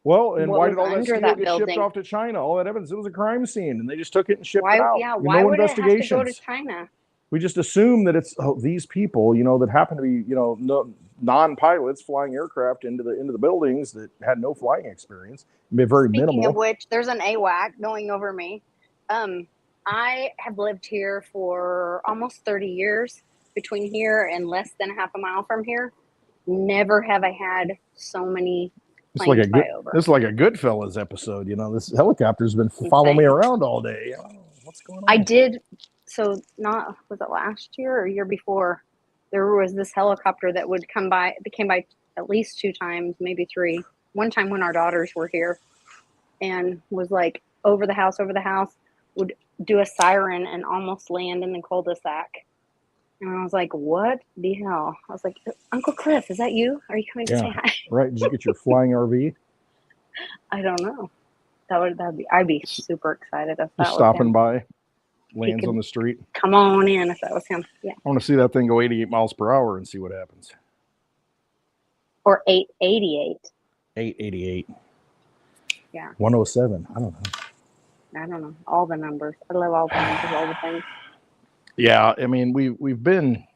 Well, and why did all that steel get shipped off to China? All that evidence, it was a crime scene, and they just took it and shipped it out. Yeah, why would it have to go to China? we just assume that it's these people, that happen to be, non-pilots flying aircraft into the buildings that had no flying experience. Very Speaking minimal. of which, there's an AWAC going over me. I have lived here for almost 30 years, between here and less than half a mile from here. Never have I had so many planes fly over. This is like a Goodfellas episode. This helicopter's been following me around all day. What's going on? I did. So was it last year or year before? There was this helicopter that would come by. It came by at least 2 times, maybe 3. One time when our daughters were here, and was like over the house, would do a siren and almost land in the cul-de-sac. And I was like, what the hell? I was like, Uncle Cliff, is that you? Are you coming to say hi? Right. Did you get your flying RV? I don't know. I'd be super excited if that was stopping by, lands on the street. Come on in if that was him. Yeah. I want to see that thing go 88 miles per hour and see what happens. Or 888. 888. Yeah. 107. I don't know. All the numbers. I love all the numbers, all the things. Yeah, I mean, we've been,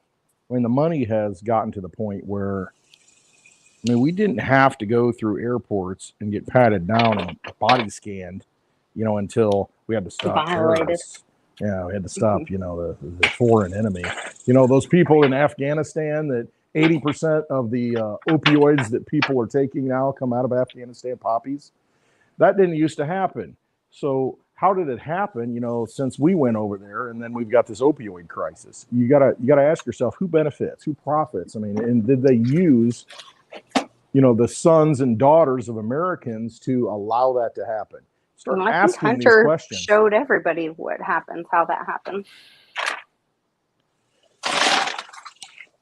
the money has gotten to the point where, we didn't have to go through airports and get patted down and body scanned, until we had to stop terrorists. Yeah, we had to stop, the foreign enemy. Those people in Afghanistan, that 80% of the opioids that people are taking now come out of Afghanistan, poppies. That didn't used to happen. So how did it happen, since we went over there, and then we've got this opioid crisis? You gotta ask yourself, who benefits, who profits? And did they use, the sons and daughters of Americans to allow that to happen? Start asking these questions. Showed everybody what happens, how that happens.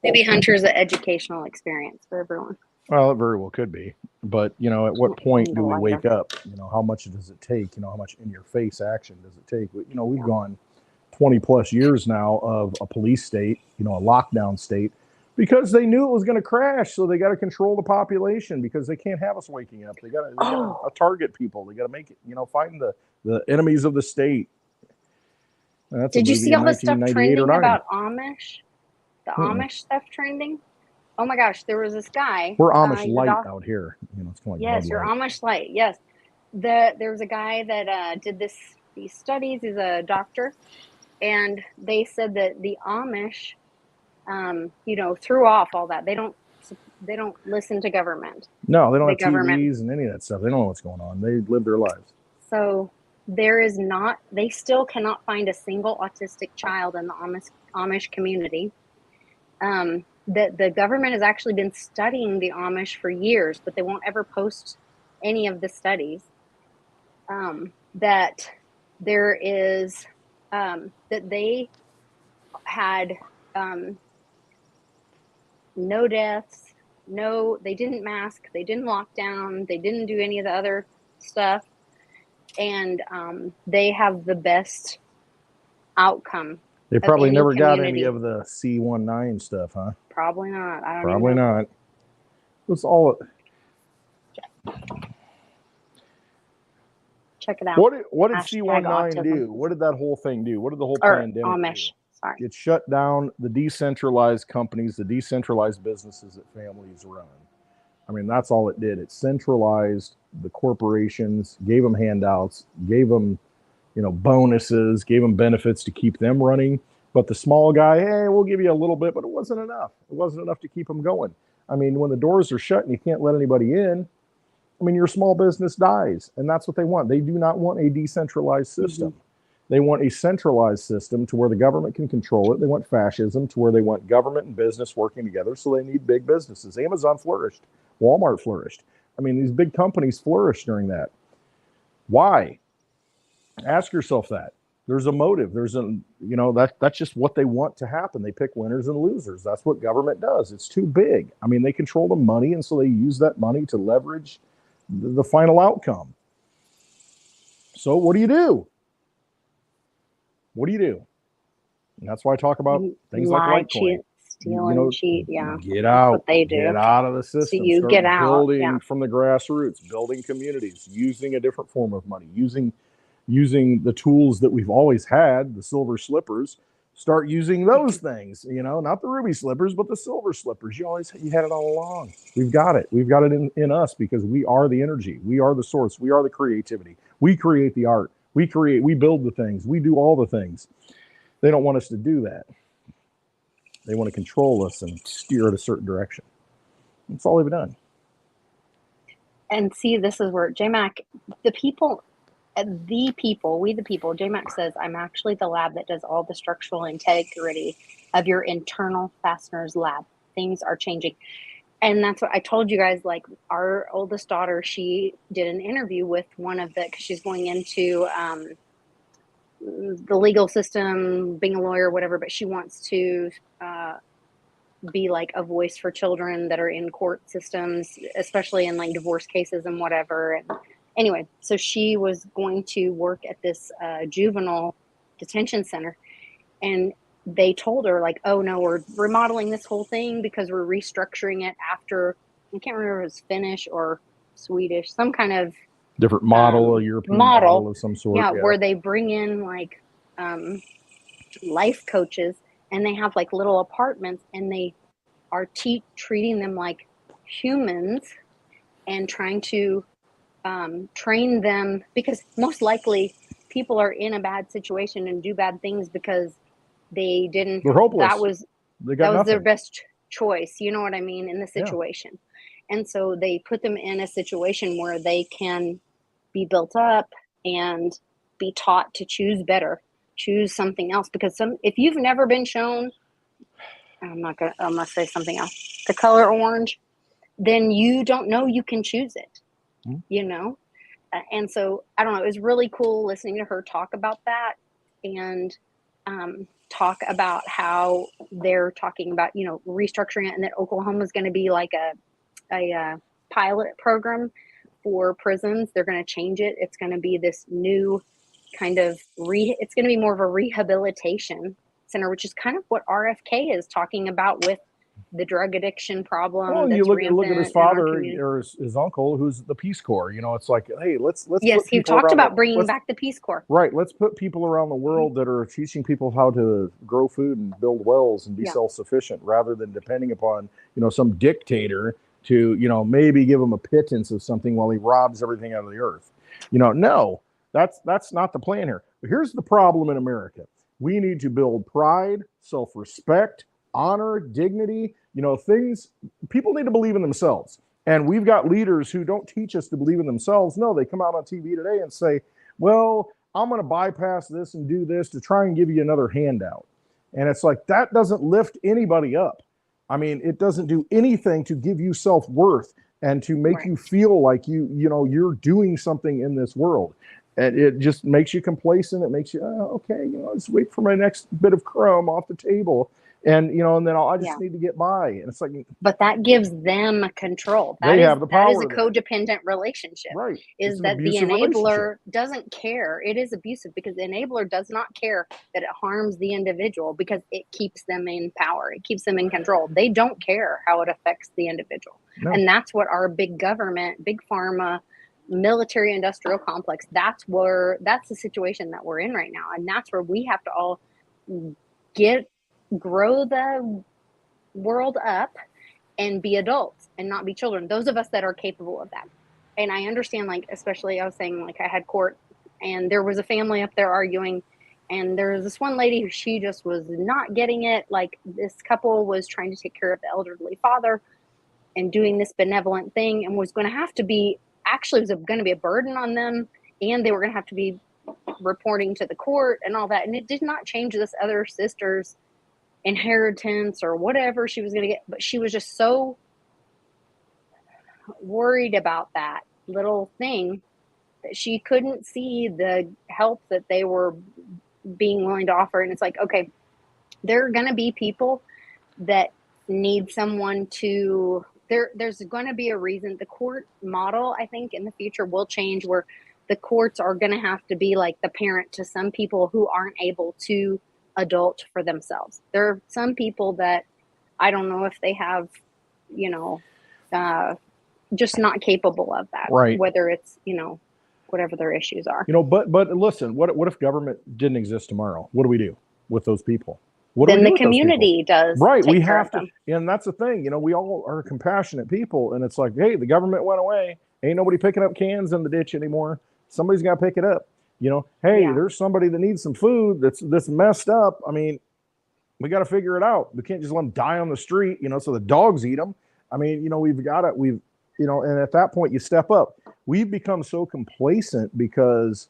Maybe Hunter's an educational experience for everyone. Well, it very well could be. But, at what point do we wake up? How much does it take? How much in-your-face action does it take? We've gone 20 plus years now of a police state, a lockdown state, because they knew it was going to crash. So they got to control the population, because they can't have us waking up. They got to target people. They got to make it, find the enemies of the state. Did you see all the stuff trending about Amish? The Amish stuff trending? Oh my gosh, there was this guy. We're Amish light out here. It's kind of like yes, you're Amish light. Yes. There was a guy that did these studies. He's a doctor. And they said that the Amish, threw off all that. They don't listen to government. No, they don't have TVs and any of that stuff. They don't know what's going on. They live their lives. So they still cannot find a single autistic child in the Amish community. That the government has actually been studying the Amish for years, but they won't ever post any of the studies. That there is, that they had no deaths, they didn't mask, they didn't lock down, they didn't do any of the other stuff. And they have the best outcome. They probably never got any of the C19 stuff, huh? Probably not. I don't know. Probably not. It was all. Check it out. What did C19 do? What did that whole thing do? What did the whole pandemic Amish. do? Sorry. It shut down the decentralized companies, the decentralized businesses that families run. That's all it did. It centralized the corporations, gave them handouts, gave them, bonuses, gave them benefits to keep them running. But the small guy, hey, we'll give you a little bit, but it wasn't enough. It wasn't enough to keep them going. When the doors are shut and you can't let anybody in, your small business dies. And that's what they want. They do not want a decentralized system. Mm-hmm. They want a centralized system to where the government can control it. They want fascism to where they want government and business working together. So they need big businesses. Amazon flourished. Walmart flourished. These big companies flourished during that. Why? Ask yourself that. There's a motive. There's that's just what they want to happen. They pick winners and losers. That's what government does. It's too big. They control the money, and so they use that money to leverage the final outcome. So what do you do? What do you do? And that's why I talk about things like Litecoin. Steal and cheat, yeah. Get out. That's what they do. Get out of the system. So you start get out. Building from the grassroots, building communities, using a different form of money, using the tools that we've always had, the silver slippers, Start using those things, you know, not the ruby slippers, but the silver slippers. You had it all along. We've got it. We've got it in us because we are the energy. We are the source. We are the creativity. We create the art. We build the things. We do all the things. They don't want us to do that. They want to control us and steer it a certain direction. That's all they've done. And see, this is where JMac, we the people, JMac says, I'm actually the lab that does all the structural integrity of your internal fasteners lab. Things are changing. And that's what I told you guys, like our oldest daughter, she did an interview with one of the, because she's going into the legal system, being a lawyer, whatever, but she wants to be like a voice for children that are in court systems, especially in like divorce cases and whatever. And anyway, so she was going to work at this juvenile detention center, and they told her like, oh no, we're remodeling this whole thing because we're restructuring it after, I can't remember if it was Finnish or Swedish, some kind of different model, a European model of some sort. Yeah, where they bring in like life coaches, and they have like little apartments, and they are treating them like humans and trying to train them, because most likely people are in a bad situation and do bad things because they're hopeless. That was their best choice, you know what I mean, in the situation. Yeah. And so they put them in a situation where they can be built up and be taught to choose better, choose something else. Because if you've never been shown, I'm gonna say something else, the color orange, then you don't know you can choose it, you know? And so, I don't know, it was really cool listening to her talk about that, and talk about how they're talking about, you know, restructuring it, and that Oklahoma is going to be like a pilot program for prisons. They're going to change it. It's going to be this new kind of it's going to be more of a rehabilitation center, which is kind of what RFK is talking about with the drug addiction problem. Well, you look at his father or his uncle, who's the Peace Corps. You know, it's like, hey, let's. Yes, he talked about bringing back the Peace Corps. Right. Let's put people around the world that are teaching people how to grow food and build wells and be self-sufficient, rather than depending upon, you know, some dictator to, you know, maybe give them a pittance of something while he robs everything out of the earth. You know, no, that's not the plan here. But here's the problem in America. We need to build pride, self-respect, honor, dignity, you know, things. People need to believe in themselves. And we've got leaders who don't teach us to believe in themselves. No, they come out on TV today and say, well, I'm going to bypass this and do this to try and give you another handout. And it's like, that doesn't lift anybody up. I mean, it doesn't do anything to give you self-worth and to make you feel like you know, you're doing something in this world. And it just makes you complacent. It makes you, okay, you know, just wait for my next bit of crumb off the table. And, you know, and then I just need to get by. And it's like, but that gives them control. They have the power. That is a codependent relationship. Right. Is that the enabler doesn't care. It is abusive because the enabler does not care that it harms the individual, because it keeps them in power. It keeps them in control. They don't care how it affects the individual. No. And that's what our big government, big pharma, military industrial complex, that's the situation that we're in right now. And that's where we have to all grow the world up and be adults and not be children, those of us that are capable of that. And I understand, like, especially I was saying, like, I had court and there was a family up there arguing, and there was this one lady who she just was not getting it. Like, this couple was trying to take care of the elderly father and doing this benevolent thing, and was going to have to be, actually was going to be a burden on them, and they were going to have to be reporting to the court and all that. And it did not change this other sister's inheritance or whatever she was going to get, but she was just so worried about that little thing that she couldn't see the help that they were being willing to offer. And it's like, okay, there are going to be people that need someone to, there's going to be a reason. The court model, I think, in the future will change, where the courts are going to have to be like the parent to some people who aren't able to adult for themselves. There are some people that I don't know if they have, you know, just not capable of that. Right. Whether it's, you know, whatever their issues are. You know, but listen, what if government didn't exist tomorrow? What do we do? with those people? What do we Then do the with those people? community does Right. We take care have of to, them. and that's the thing, you know, we all are compassionate people, and it's like, hey, the government went away. Ain't nobody picking up cans in the ditch anymore. Somebody's got to pick it up. You know, hey, Yeah. there's somebody that needs some food that's messed up. I mean, we got to figure it out. We can't just let them die on the street, you know, so the dogs eat them. I mean, you know, you know, and at that point you step up. We've become so complacent because,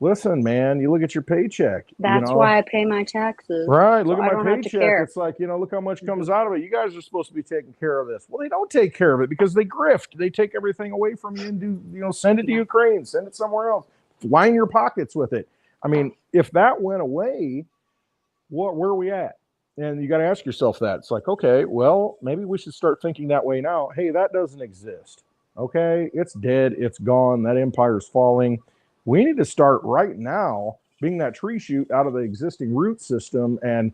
listen, man, you look at your paycheck. That's why I pay my taxes. Right. Look So at I my don't have to paycheck. care. It's like, you know, look how much comes out of it. You guys are supposed to be taking care of this. Well, they don't take care of it because they grift. They take everything away from you and do, you know, send it to Ukraine, send it somewhere else, line your pockets with it. I mean, if that went away, where are we at? And you got to ask yourself that. It's like, okay, well, maybe we should start thinking that way now. Hey, that doesn't exist. Okay, it's dead. It's gone. That empire's falling. We need to start right now being that tree shoot out of the existing root system and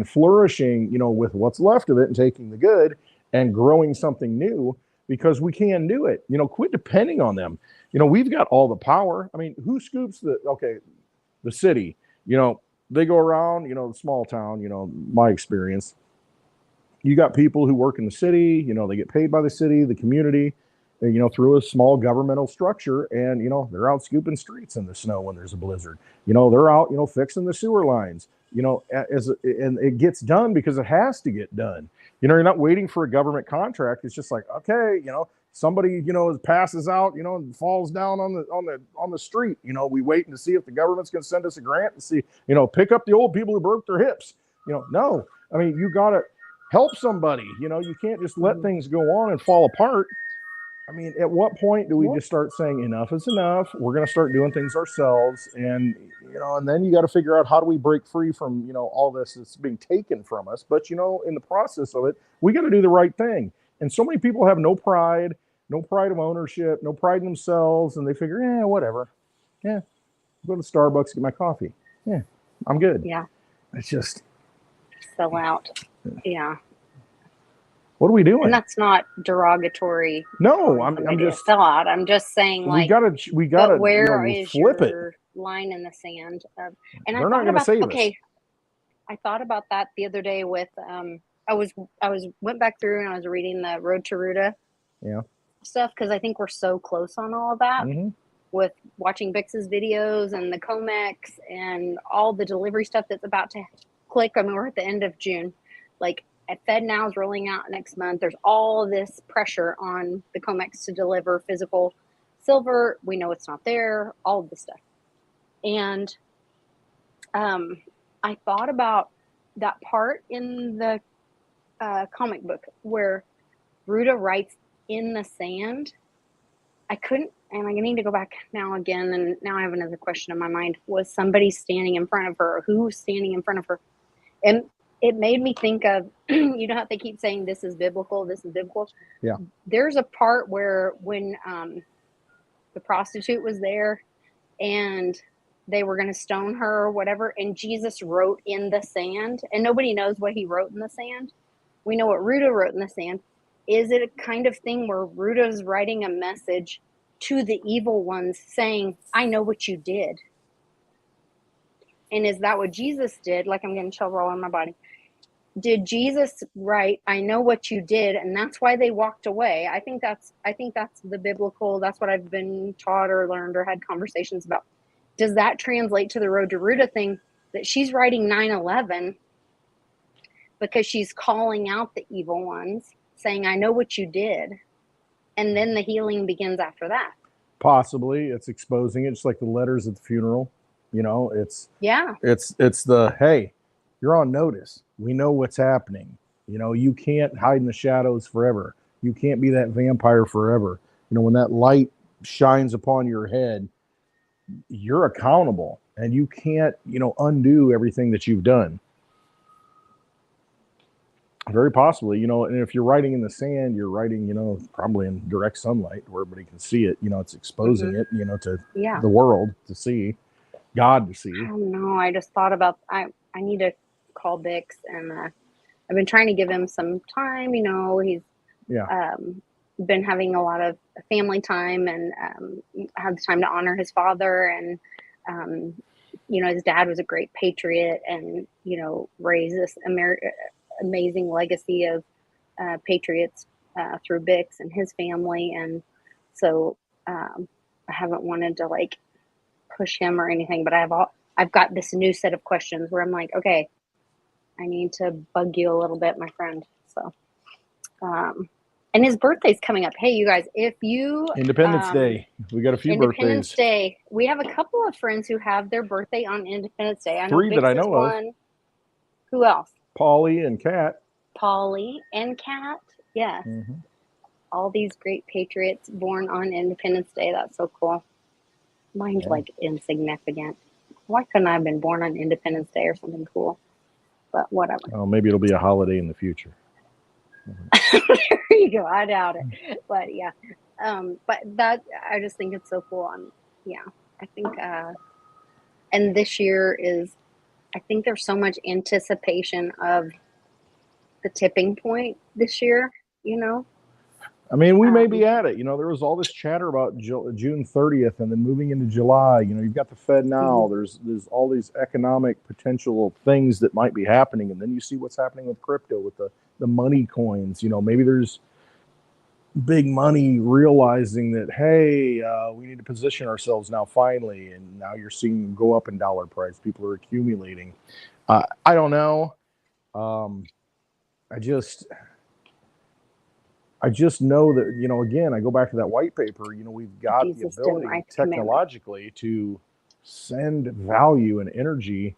flourishing, you know, with what's left of it and taking the good and growing something new, because we can do it. You know, quit depending on them. You know, we've got all the power. I mean, who scoops the city? You know, they go around, you know, the small town, you know, my experience. You got people who work in the city, you know, they get paid by the city, the community, you know, through a small governmental structure. And, you know, they're out scooping streets in the snow when there's a blizzard. You know, they're out, you know, fixing the sewer lines, you know, and it gets done because it has to get done. You know, you're not waiting for a government contract. It's just like, okay, you know, somebody, you know, passes out, you know, and falls down on the street. You know, we waiting to see if the government's going to send us a grant and see, you know, pick up the old people who broke their hips. You know, no, I mean, you got to help somebody. You know, you can't just let things go on and fall apart. I mean, at what point do we just start saying enough is enough? We're going to start doing things ourselves. And, you know, and then you got to figure out, how do we break free from, you know, all this that's being taken from us? But, you know, in the process of it, we got to do the right thing. And so many people have no pride of ownership, no pride in themselves. And they figure, whatever. Yeah, go to Starbucks, get my coffee. Yeah, I'm good. Yeah. It's just sell out. Yeah. What are we doing? And that's not derogatory. No, I'm just sell out. I'm just saying, like, we gotta but where you know, is flip your it. line in the sand? And They're I not thought going to about save okay, us. I thought about that the other day with I went back through and I was reading the Road to Ruta stuff, because I think we're so close on all of that with watching Bix's videos and the Comex and all the delivery stuff that's about to click. I mean, we're at the end of June. Like, at FedNow is rolling out next month. There's all this pressure on the Comex to deliver physical silver. We know it's not there, all of this stuff. And I thought about that part in the comic book where Ruta writes in the sand. I couldn't, and I need to go back now again, and now I have another question in my mind. Was somebody standing in front of her, or who was standing in front of her? And it made me think of, you know how they keep saying this is biblical, this is biblical? Yeah. There's a part where when the prostitute was there and they were going to stone her or whatever, and Jesus wrote in the sand, and nobody knows what he wrote in the sand. We know what Ruta wrote in the sand. Is it a kind of thing where Ruta's writing a message to the evil ones saying, I know what you did? And is that what Jesus did? Like, I'm getting chills all in my body. Did Jesus write, I know what you did, and that's why they walked away? I think that's the biblical, that's what I've been taught or learned or had conversations about. Does that translate to the Road to Ruta thing, that she's writing 9/11 because she's calling out the evil ones, saying, I know what you did, and then the healing begins after that? Possibly. It's exposing it, just like the letters at the funeral. You know, it's the, hey, you're on notice. We know what's happening. You know, you can't hide in the shadows forever. You can't be that vampire forever. You know, when that light shines upon your head, you're accountable, and you can't, you know, undo everything that you've done. Very possibly, you know, and if you're writing in the sand, you're writing, you know, probably in direct sunlight where everybody can see it. You know, it's exposing it, you know, to the world to see, God to see. I don't know. I just thought about, I need to call Bix, and I've been trying to give him some time. You know, he's been having a lot of family time, and had the time to honor his father, and you know, his dad was a great patriot and, you know, raised this amazing legacy of patriots through Bix and his family. And so I haven't wanted to like push him or anything, but I've got this new set of questions where I'm like, okay, I need to bug you a little bit, my friend. So, and his birthday's coming up. Hey, you guys, if you Independence Day, we got a few Independence birthdays. Day, we have a couple of friends who have their birthday on Independence Day. I know 3 that I Vix is know of. one. Who else? Polly and Kat. Polly and Kat. Yes. Mm-hmm. All these great patriots born on Independence Day. That's so cool. Mine's like insignificant. Why couldn't I have been born on Independence Day or something cool? But whatever. Oh, maybe it'll be a holiday in the future. There you go. I doubt it. But yeah. But that, I just think it's so cool. Yeah. I think, and this year is, I think there's so much anticipation of the tipping point this year, you know? I mean, we may be at it. You know, there was all this chatter about June 30th and then moving into July. You know, you've got the Fed now. Mm-hmm. There's all these economic potential things that might be happening. And then you see what's happening with crypto, with the money coins. You know, maybe there's big money realizing that, hey, we need to position ourselves now finally. And now you're seeing them go up in dollar price. People are accumulating. I don't know. I just know that, you know, again, I go back to that white paper, you know, we've got the ability technologically to send value and energy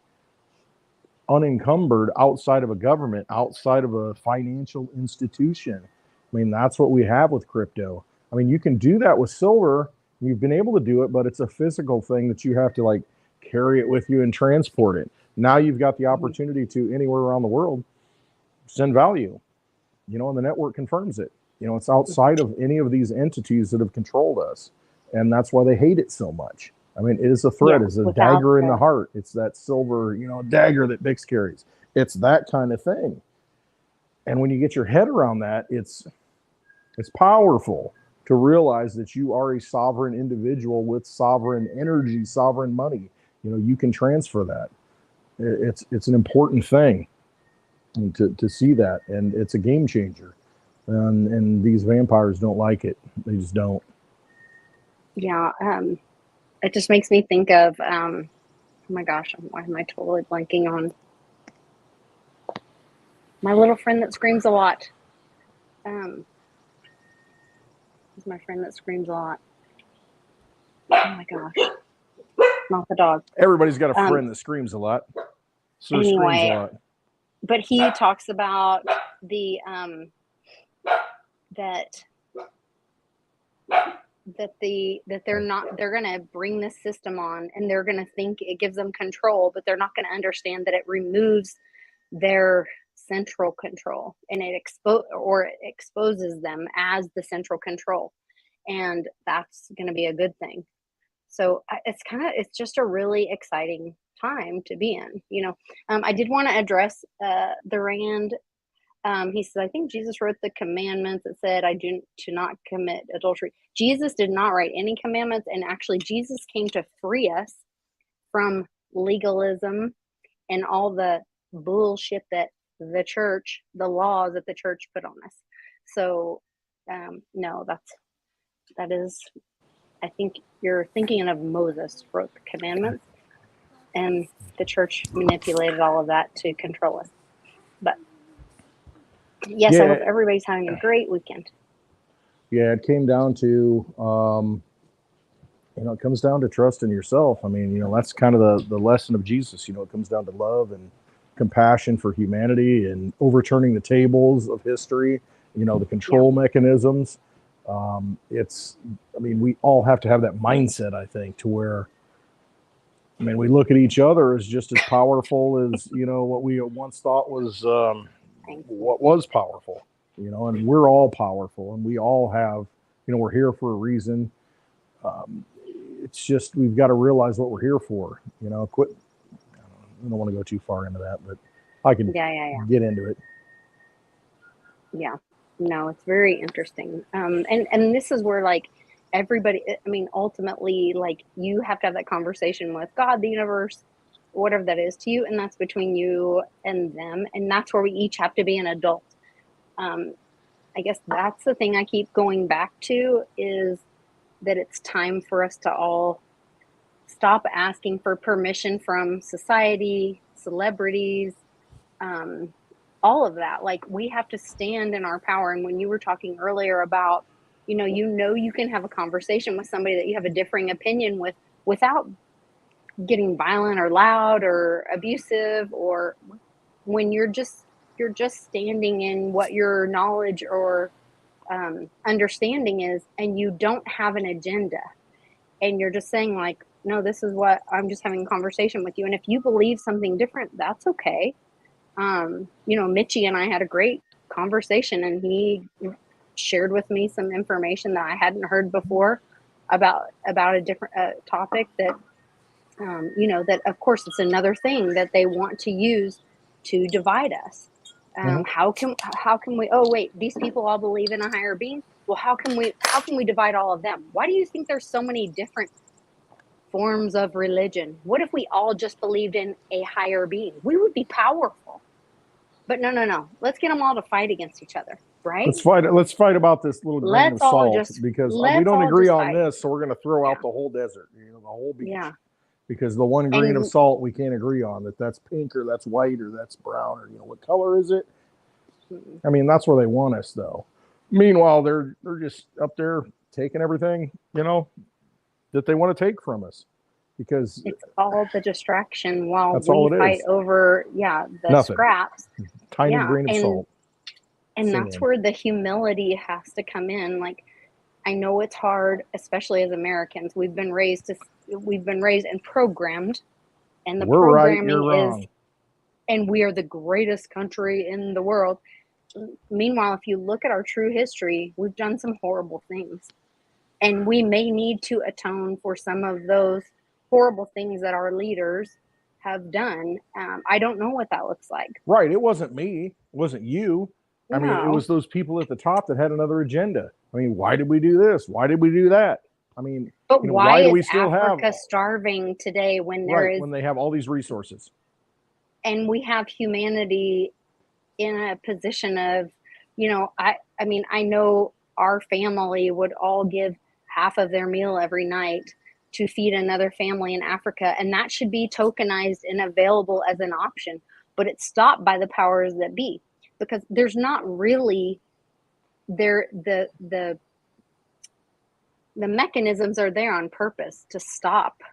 unencumbered outside of a government, outside of a financial institution. I mean, that's what we have with crypto. I mean, you can do that with silver. You've been able to do it, but it's a physical thing that you have to like carry it with you and transport it. Now you've got the opportunity to anywhere around the world send value, you know, and the network confirms it. You know, it's outside of any of these entities that have controlled us. And that's why they hate it so much. I mean, it is a threat. It's a dagger in the heart. It's that silver, you know, dagger that Bix carries. It's that kind of thing. And when you get your head around that, it's powerful to realize that you are a sovereign individual with sovereign energy, sovereign money. You know, you can transfer that. It's an important thing to see that. And it's a game changer. And these vampires don't like it. They just don't. Yeah. It just makes me think of, oh my gosh, why am I totally blanking on my little friend that screams a lot? Who's my friend that screams a lot? Oh my gosh. Not the dog. Everybody's got a friend that screams a lot. Anyway, screams a lot. But he talks about the, that they're going to bring this system on and they're going to think it gives them control, but they're not going to understand that it removes their central control and it exposes them as the central control. And that's going to be a good thing. So it's just a really exciting time to be in, you know. I did want to address the Rand. He says, I think Jesus wrote the commandments that said, to not commit adultery. Jesus did not write any commandments. And actually, Jesus came to free us from legalism and all the bullshit that the laws that the church put on us. So, no, that is, I think you're thinking of Moses wrote the commandments and the church manipulated all of that to control us. But yes, yeah. I hope everybody's having a great weekend. Yeah, it came down to, you know, it comes down to trust in yourself. I mean, you know, that's kind of the lesson of Jesus. You know, it comes down to love and compassion for humanity and overturning the tables of history, you know, the control mechanisms. I mean, we all have to have that mindset, I think, to where, I mean, we look at each other as just as powerful as, you know, what we once thought was, what was powerful, you know, and we're all powerful and we all have, you know, we're here for a reason. It's just, we've got to realize what we're here for, you know, I don't want to go too far into that, but I can get into it. Yeah, no, it's very interesting. And this is where like everybody, I mean, ultimately, like you have to have that conversation with God, the universe, whatever that is to you, and that's between you and them, and that's where we each have to be an adult. I guess that's the thing I keep going back to, is that it's time for us to all stop asking for permission from society, celebrities, all of that. Like, we have to stand in our power. And when you were talking earlier about, you can have a conversation with somebody that you have a differing opinion with without getting violent or loud or abusive, or when you're just standing in what your knowledge or understanding is, and you don't have an agenda, and you're just saying, like, no, this is what I'm just having a conversation with you. And if you believe something different, that's okay. Mitchie and I had a great conversation, and he shared with me some information that I hadn't heard before about a different topic that, that of course it's another thing that they want to use to divide us. How can we, oh wait, these people all believe in a higher being? Well, how can we divide all of them? Why do you think there's so many different forms of religion? What if we all just believed in a higher being? We would be powerful. But no. Let's get them all to fight against each other, right? Let's fight about this little grain of salt, because we don't agree on this, so we're going to throw out the whole desert, the whole beach. Yeah. Because the one grain of salt we can't agree on, that's pink or that's white or that's brown, or what color is it? I mean, that's where they want us, though. Meanwhile, they're just up there taking everything, that they want to take from us, because it's all the distraction while we fight over the scraps. Tiny grain of salt. And that's where the humility has to come in. Like, I know it's hard, especially as Americans. We've been raised and programmed, and the programming is, and we are the greatest country in the world. Meanwhile, if you look at our true history, we've done some horrible things, and we may need to atone for some of those horrible things that our leaders have done. I don't know what that looks like. Right. It wasn't me. It wasn't you. I mean, it was those people at the top that had another agenda. I mean, why did we do this? Why did we do that? I mean, but why do we still Africa starving today when when they have all these resources? And we have humanity in a position of, I mean, I know our family would all give half of their meal every night to feed another family in Africa, and that should be tokenized and available as an option. But it's stopped by the powers that be, because there's not really the mechanisms are there on purpose to stop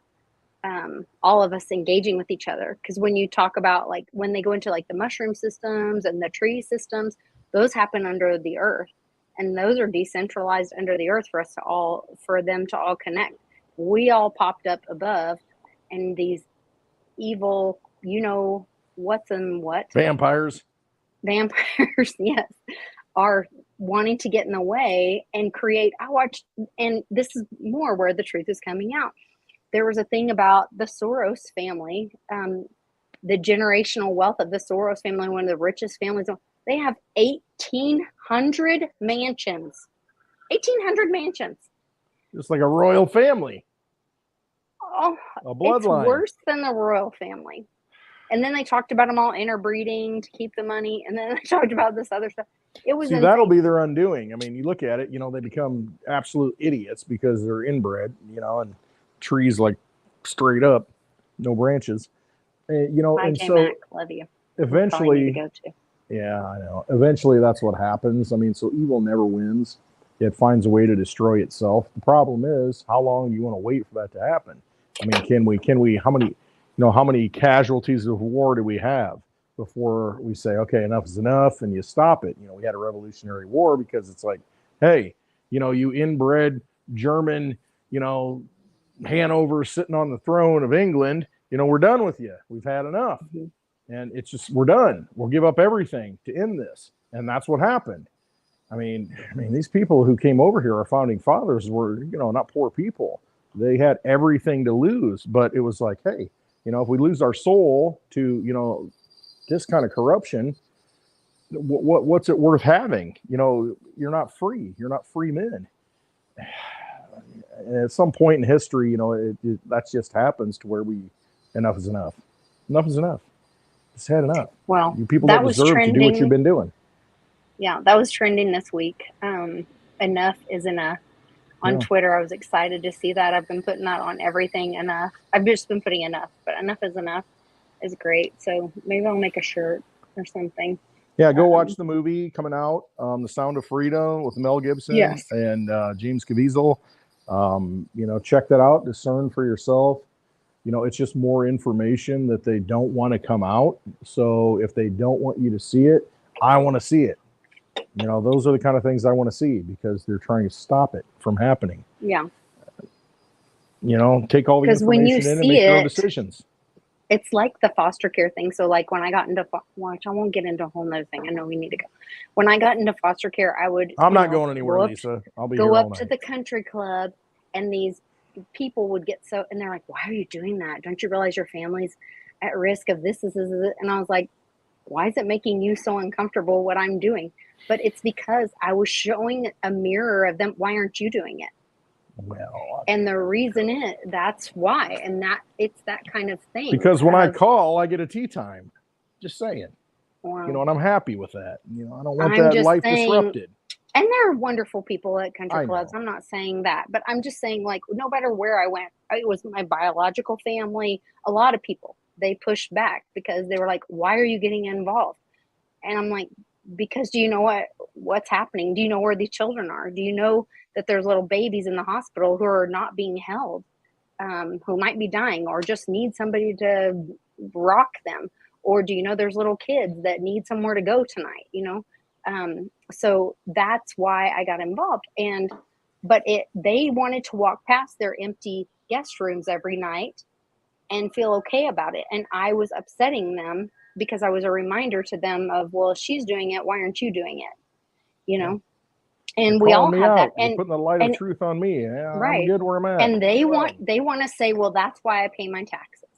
all of us engaging with each other. Because when you talk about, like, when they go into like the mushroom systems and the tree systems, those happen under the earth, and those are decentralized under the earth for them to all connect. We all popped up above, and these evil, what's and what vampires, yes, are wanting to get in the way and create. And this is more where the truth is coming out. There was a thing about the Soros family, the generational wealth of the Soros family, one of the richest families. They have 1,800 mansions. 1,800 mansions. Just like a royal family. Oh, a bloodline. It's worse than the royal family. And then they talked about them all interbreeding to keep the money. And then they talked about this other stuff. It was insane. That'll be their undoing. I mean, you look at it, they become absolute idiots because they're inbred, and trees like straight up, no branches. Hi, and J. so Mac, love you. Eventually, go to. Yeah, I know. Eventually, that's what happens. I mean, so evil never wins. It finds a way to destroy itself. The problem is, how long do you want to wait for that to happen? I mean, can we? How many casualties of war do we have before we say, okay, enough is enough, and you stop it? We had a Revolutionary War because it's like, hey, you inbred German, Hanover sitting on the throne of England, we're done with you. We've had enough. Mm-hmm. And it's just, we're done. We'll give up everything to end this. And that's what happened. I mean, these people who came over here, our founding fathers, were, not poor people. They had everything to lose. But it was like, hey, if we lose our soul to, this kind of corruption, what's it worth having? You're not free. You're not free men. And at some point in history, that just happens to where enough is enough. Enough is enough. Just had enough. Well, You people that don't was deserve to do what you've trending. been doing. Yeah, that was trending this week. Enough is enough. On Yeah. Twitter, I was excited to see that. I've been putting that on everything. Enough. I've just been putting enough, but enough is great. So maybe I'll make a shirt or something. Yeah, go watch the movie coming out, The Sound of Freedom with Mel Gibson Yes. and James Caviezel. Check that out. Discern for yourself. It's just more information that they don't want to come out. So if they don't want you to see it, I want to see it. Those are the kind of things I want to see because they're trying to stop it from happening. Yeah. Take all the information in and make your own decisions. It's like the foster care thing. So like when I got into watch, I won't get into a whole nother thing. I know we need to go. When I got into foster care, I'm not going anywhere, Lisa. I'll be here all night. Go up to the country club, and these people would get and they're like, "Why are you doing that? Don't you realize your family's at risk of this?" And I was like, "Why is it making you so uncomfortable what I'm doing?" But it's because I was showing a mirror of them. Why aren't you doing it? Well, and the reason is that's why, and that it's that kind of thing. Because when I call, I get a tea time. Just saying. Wow. And I'm happy with that. I don't want that life disrupted. And there are wonderful people at country clubs. I'm not saying that, but I'm just saying, like, no matter where I went, it was my biological family. A lot of people, they pushed back because they were like, "Why are you getting involved?" And I'm like, because do you know what's happening? Do you know where these children are? Do you know that there's little babies in the hospital who are not being held, who might be dying or just need somebody to rock them? Or do you know there's little kids that need somewhere to go tonight? So that's why I got involved. But they wanted to walk past their empty guest rooms every night and feel okay about it. And I was upsetting them because I was a reminder to them of, well, if she's doing it, why aren't you doing it? And we all have that. And putting the light of truth on me. Yeah, right. I'm good where I'm at. And they want to say, well, that's why I pay my taxes.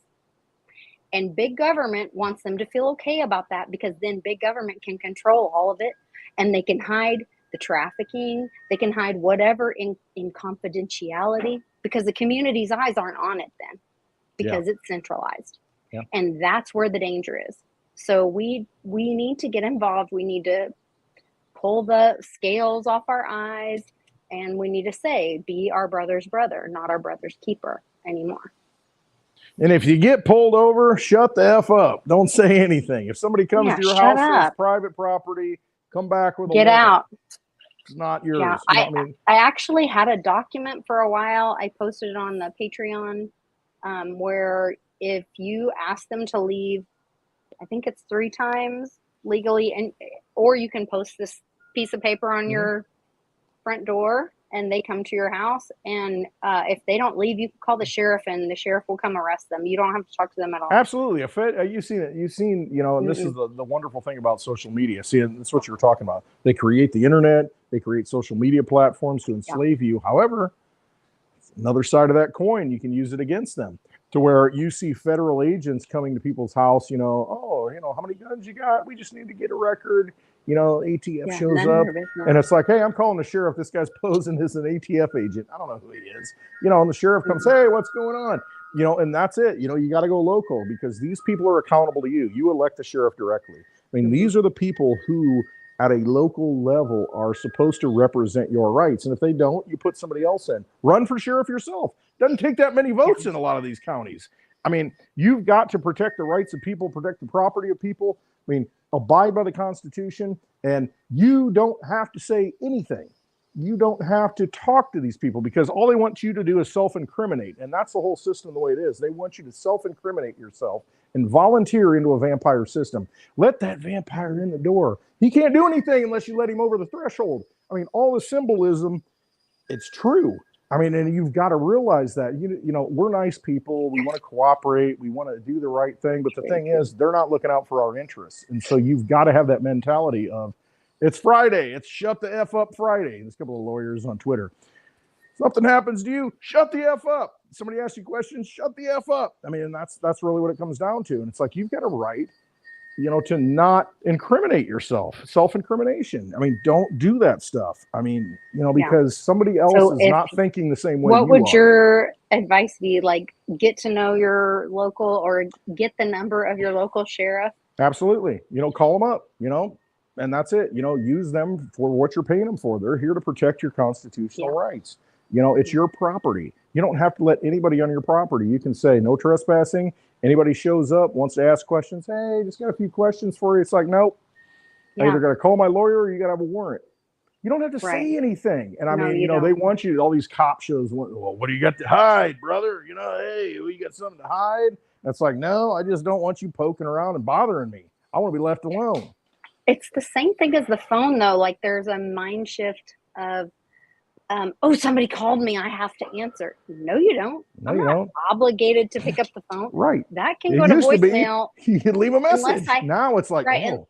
And big government wants them to feel okay about that because then big government can control all of it, and they can hide the trafficking. They can hide whatever in confidentiality because the community's eyes aren't on it then because it's centralized. Yeah. And that's where the danger is. So we need to get involved. We need to pull the scales off our eyes, and we need to say, be our brother's brother, not our brother's keeper anymore. And if you get pulled over, shut the F up. Don't say anything. If somebody comes to your house and it's private property, come back with a get out. It's not yours. Yeah, I actually had a document for a while. I posted it on the Patreon where if you ask them to leave, I think it's 3 times legally, or you can post this piece of paper on your front door and they come to your house, and if they don't leave, you can call the sheriff and the sheriff will come arrest them. You don't have to talk to them at all. Absolutely. You've seen it. And this is the wonderful thing about social media. See, that's what you were talking about. They create the internet, they create social media platforms to enslave you. However, another side of that coin, you can use it against them to where you see federal agents coming to people's house, how many guns you got? We just need to get a record. ATF shows up and it's like, hey, I'm calling the sheriff. This guy's posing as an ATF agent. I don't know who he is. And the sheriff comes, hey, what's going on? And that's it. You got to go local because these people are accountable to you. You elect the sheriff directly. I mean, these are the people who at a local level are supposed to represent your rights. And if they don't, you put somebody else in. Run for sheriff yourself. Doesn't take that many votes in a lot of these counties. I mean, you've got to protect the rights of people, protect the property of people. I mean, abide by the Constitution, and you don't have to say anything. You don't have to talk to these people because all they want you to do is self-incriminate. And that's the whole system the way it is. They want you to self-incriminate yourself and volunteer into a vampire system. Let that vampire in the door. He can't do anything unless you let him over the threshold. I mean, all the symbolism, it's true. I mean, and you've got to realize that, we're nice people. We want to cooperate. We want to do the right thing. But the thing is, they're not looking out for our interests. And so you've got to have that mentality of, it's Friday. It's shut the F up Friday. There's a couple of lawyers on Twitter. Something happens to you, shut the F up. Somebody asks you questions, shut the F up. I mean, and that's really what it comes down to. And it's like, you've got a right to not incriminate yourself, self-incrimination. I mean, don't do that stuff. I mean, because somebody else is not thinking the same way you are. What would your advice be? Like, get to know your local, or get the number of your local sheriff? Absolutely. Call them up, and that's it. Use them for what you're paying them for. They're here to protect your constitutional rights. It's your property. You don't have to let anybody on your property. You can say no trespassing. Anybody shows up, wants to ask questions, hey, just got a few questions for you. It's like, nope. I either got to call my lawyer or you got to have a warrant. You don't have to say anything. And I mean, they want you, all these cop shows, well, what do you got to hide, brother? Hey, you got something to hide? And it's like, no, I just don't want you poking around and bothering me. I want to be left alone. It's the same thing as the phone, though. Like, there's a mind shift of, somebody called me, I have to answer. No, you don't. No, you don't. Obligated to pick up the phone. Right. That can go to voicemail. You can leave a message. Now it's like, maybe I should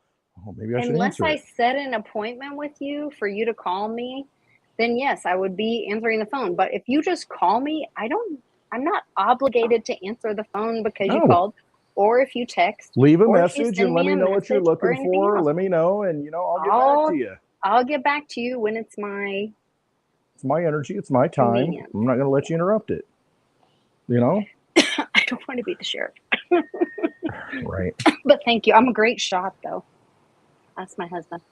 answer. Unless I set an appointment with you for you to call me, then yes, I would be answering the phone. But if you just call me, I'm not obligated to answer the phone because you called. Or if you text. Leave a message and let me know what you're looking for. Let me know, and I'll get back to you. I'll get back to you when it's my energy, it's my time. Convenient. I'm not going to let you interrupt it. I don't want to be the sheriff. Right. But thank you. I'm a great shot, though. That's my husband.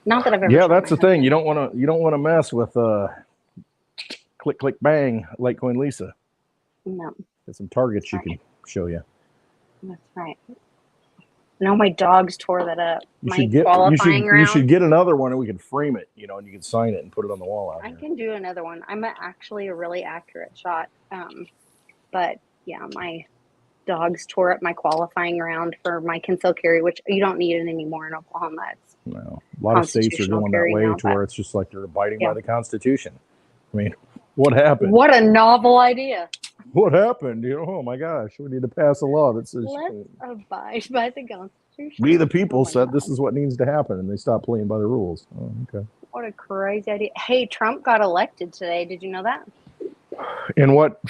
Not that I've ever. Yeah, that's the thing. You don't want to mess with click click bang Litecoin Lisa. No. There's some targets you can show you. That's right. No, my dogs tore that up. You should get another one and we can frame it, and you can sign it and put it on the wall out I here. can do another one. I'm actually a really accurate shot. But yeah, my dogs tore up my qualifying round for my concealed carry, which you don't need it anymore in Oklahoma. No, a lot of states are going that way to where it's just like they're abiding by the Constitution. I mean, what happened? What a novel idea. What happened? Oh my gosh, we need to pass a law that says let's abide by the Constitution. We the people said this is what needs to happen, and they stopped playing by the rules. Oh, okay. What a crazy idea. Hey, Trump got elected today. Did you know that? In what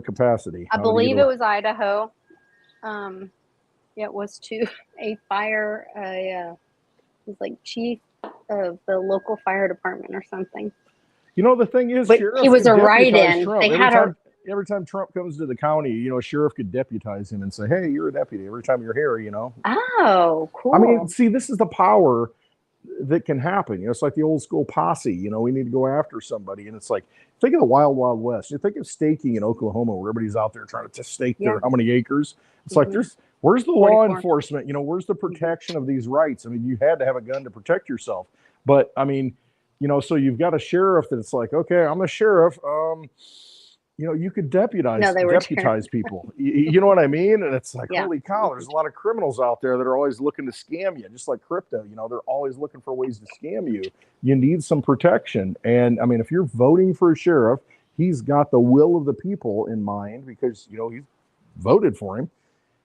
capacity? I believe it was Idaho. It was to it was like chief of the local fire department or something. The thing is, he was a write-in. Every time Trump comes to the county, a sheriff could deputize him and say, hey, you're a deputy every time you're here, Oh, cool. I mean, see, this is the power that can happen. It's like the old school posse, we need to go after somebody. And it's like, think of the Wild Wild West. You think of staking in Oklahoma where everybody's out there trying to stake their how many acres. It's like, where's the law enforcement? Where's the protection of these rights? I mean, you had to have a gun to protect yourself. But I mean, so you've got a sheriff that's like, okay, I'm the sheriff. You could deputize people. You know what I mean? And it's like, holy cow, there's a lot of criminals out there that are always looking to scam you, just like crypto. They're always looking for ways to scam you. You need some protection. And I mean, if you're voting for a sheriff, he's got the will of the people in mind because, he's voted for him.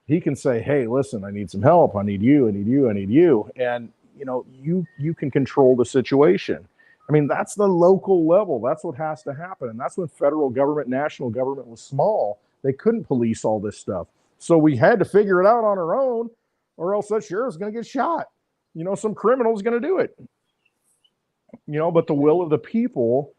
He can say, hey, listen, I need some help. I need you. I need you. I need you. And, you can control the situation. I mean, that's the local level. That's what has to happen. And that's when federal government, national government was small. They couldn't police all this stuff. So we had to figure it out on our own, or else that sheriff's going to get shot. Some criminal's going to do it. But the will of the people,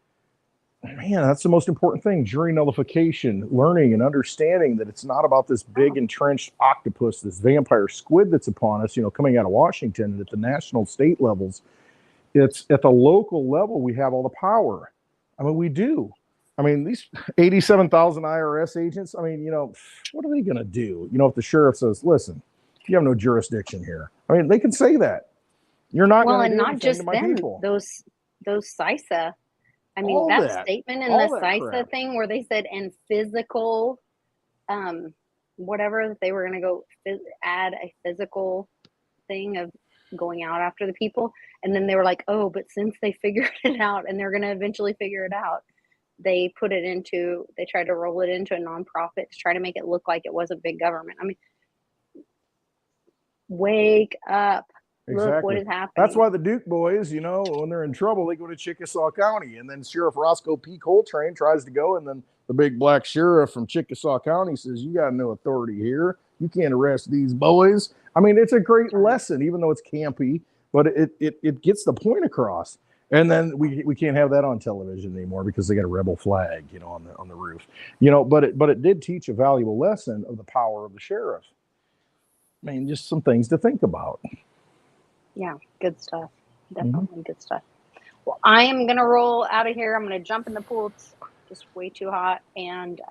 man, that's the most important thing. Jury nullification, learning and understanding that it's not about this big entrenched octopus, this vampire squid that's upon us, coming out of Washington and at the national state levels. It's at the local level we have all the power. I mean, we do. I mean, these 87,000 IRS agents, I mean, what are they going to do? If the sheriff says, listen, you have no jurisdiction here. I mean, they can say that. You're not going to do anything to my people. Those CISA. I mean, that statement in the CISA thing where they said, and physical, whatever, they were going to go add a physical thing of going out after the people. And then they were like, oh, but since they figured it out and they're going to eventually figure it out, they tried to roll it into a nonprofit to try to make it look like it wasn't big government. I mean, wake up. Exactly. Look what is happening. That's why the Duke boys, when they're in trouble, they go to Chickasaw County. And then Sheriff Roscoe P. Coltrane tries to go. And then the big black sheriff from Chickasaw County says, you got no authority here. You can't arrest these boys. I mean, it's a great lesson, even though it's campy, but it gets the point across. And then we can't have that on television anymore because they got a rebel flag, you know, on the roof, you know. But it did teach a valuable lesson of the power of the sheriff. I mean, just some things to think about. Yeah, good stuff. Definitely good stuff. Well, I am gonna roll out of here. I'm gonna jump in the pool. It's just way too hot, and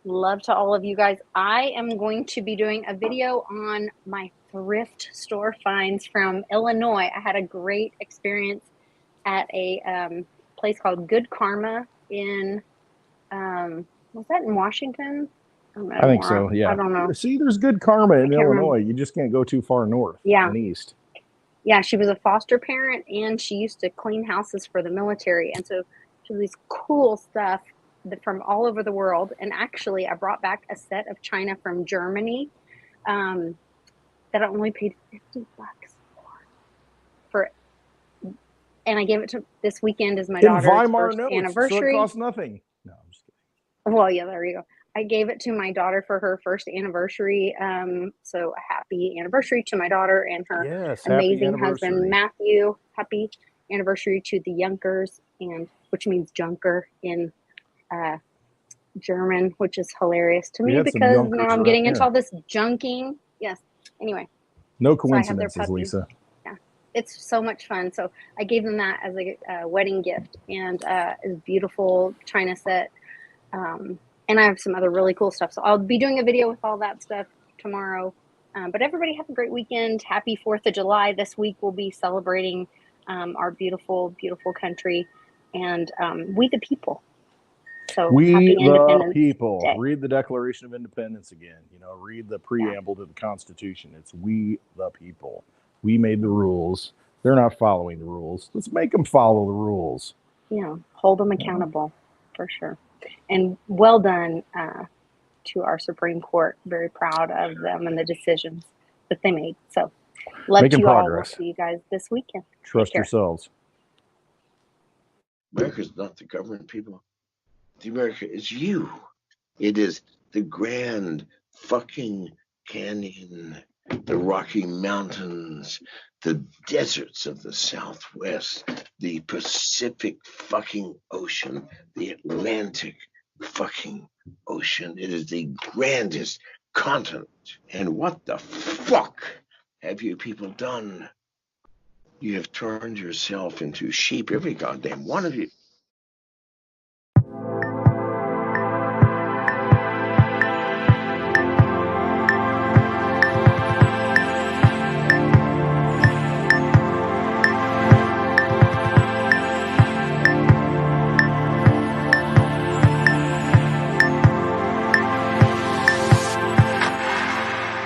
love to all of you guys. I am going to be doing a video on my thrift store finds from Illinois. I had a great experience at a place called Good Karma in, was that in Washington? I think so, yeah. I don't know. See, there's good karma in Illinois. Remember. You just can't go too far north and east. Yeah, she was a foster parent, and she used to clean houses for the military. And so she had these cool stuff from all over the world. And actually, I brought back a set of china from Germany that I only paid $50 for. And I gave it to this weekekend as my daughter's Weimar first notes, anniversary. so it costs nothing. No, I'm just kidding. Well, yeah, there you go. I gave it to my daughter for her first anniversary. So a happy anniversary to my daughter and her amazing husband, Matthew. Happy anniversary to the Junkers, and which means junker in German, which is hilarious to me because now I'm getting into all this junking. Yes. Anyway. No coincidences, Lisa. Yeah. It's so much fun. So I gave them that as a wedding gift, and it's a beautiful china set. And I have some other really cool stuff. So I'll be doing a video with all that stuff tomorrow. But everybody have a great weekend. Happy 4th of July. This week we'll be celebrating our beautiful, beautiful country, and we the people. So we happy the Independence people. Day. Read the Declaration of Independence again. You know, read the preamble to the Constitution. It's we the people. We made the rules. They're not following the rules. Let's make them follow the rules. Yeah, hold them accountable for sure. And well done to our Supreme Court. Very proud of them and the decisions that they made. So love to you all. We'll see you guys this weekend. Trust yourselves. America's not the government, people. The America is you. It is the Grand fucking Canyon, the Rocky Mountains, the deserts of the Southwest, the Pacific fucking Ocean, the Atlantic fucking Ocean. It is the grandest continent. And what the fuck have you people done? You have turned yourself into sheep, every goddamn one of you.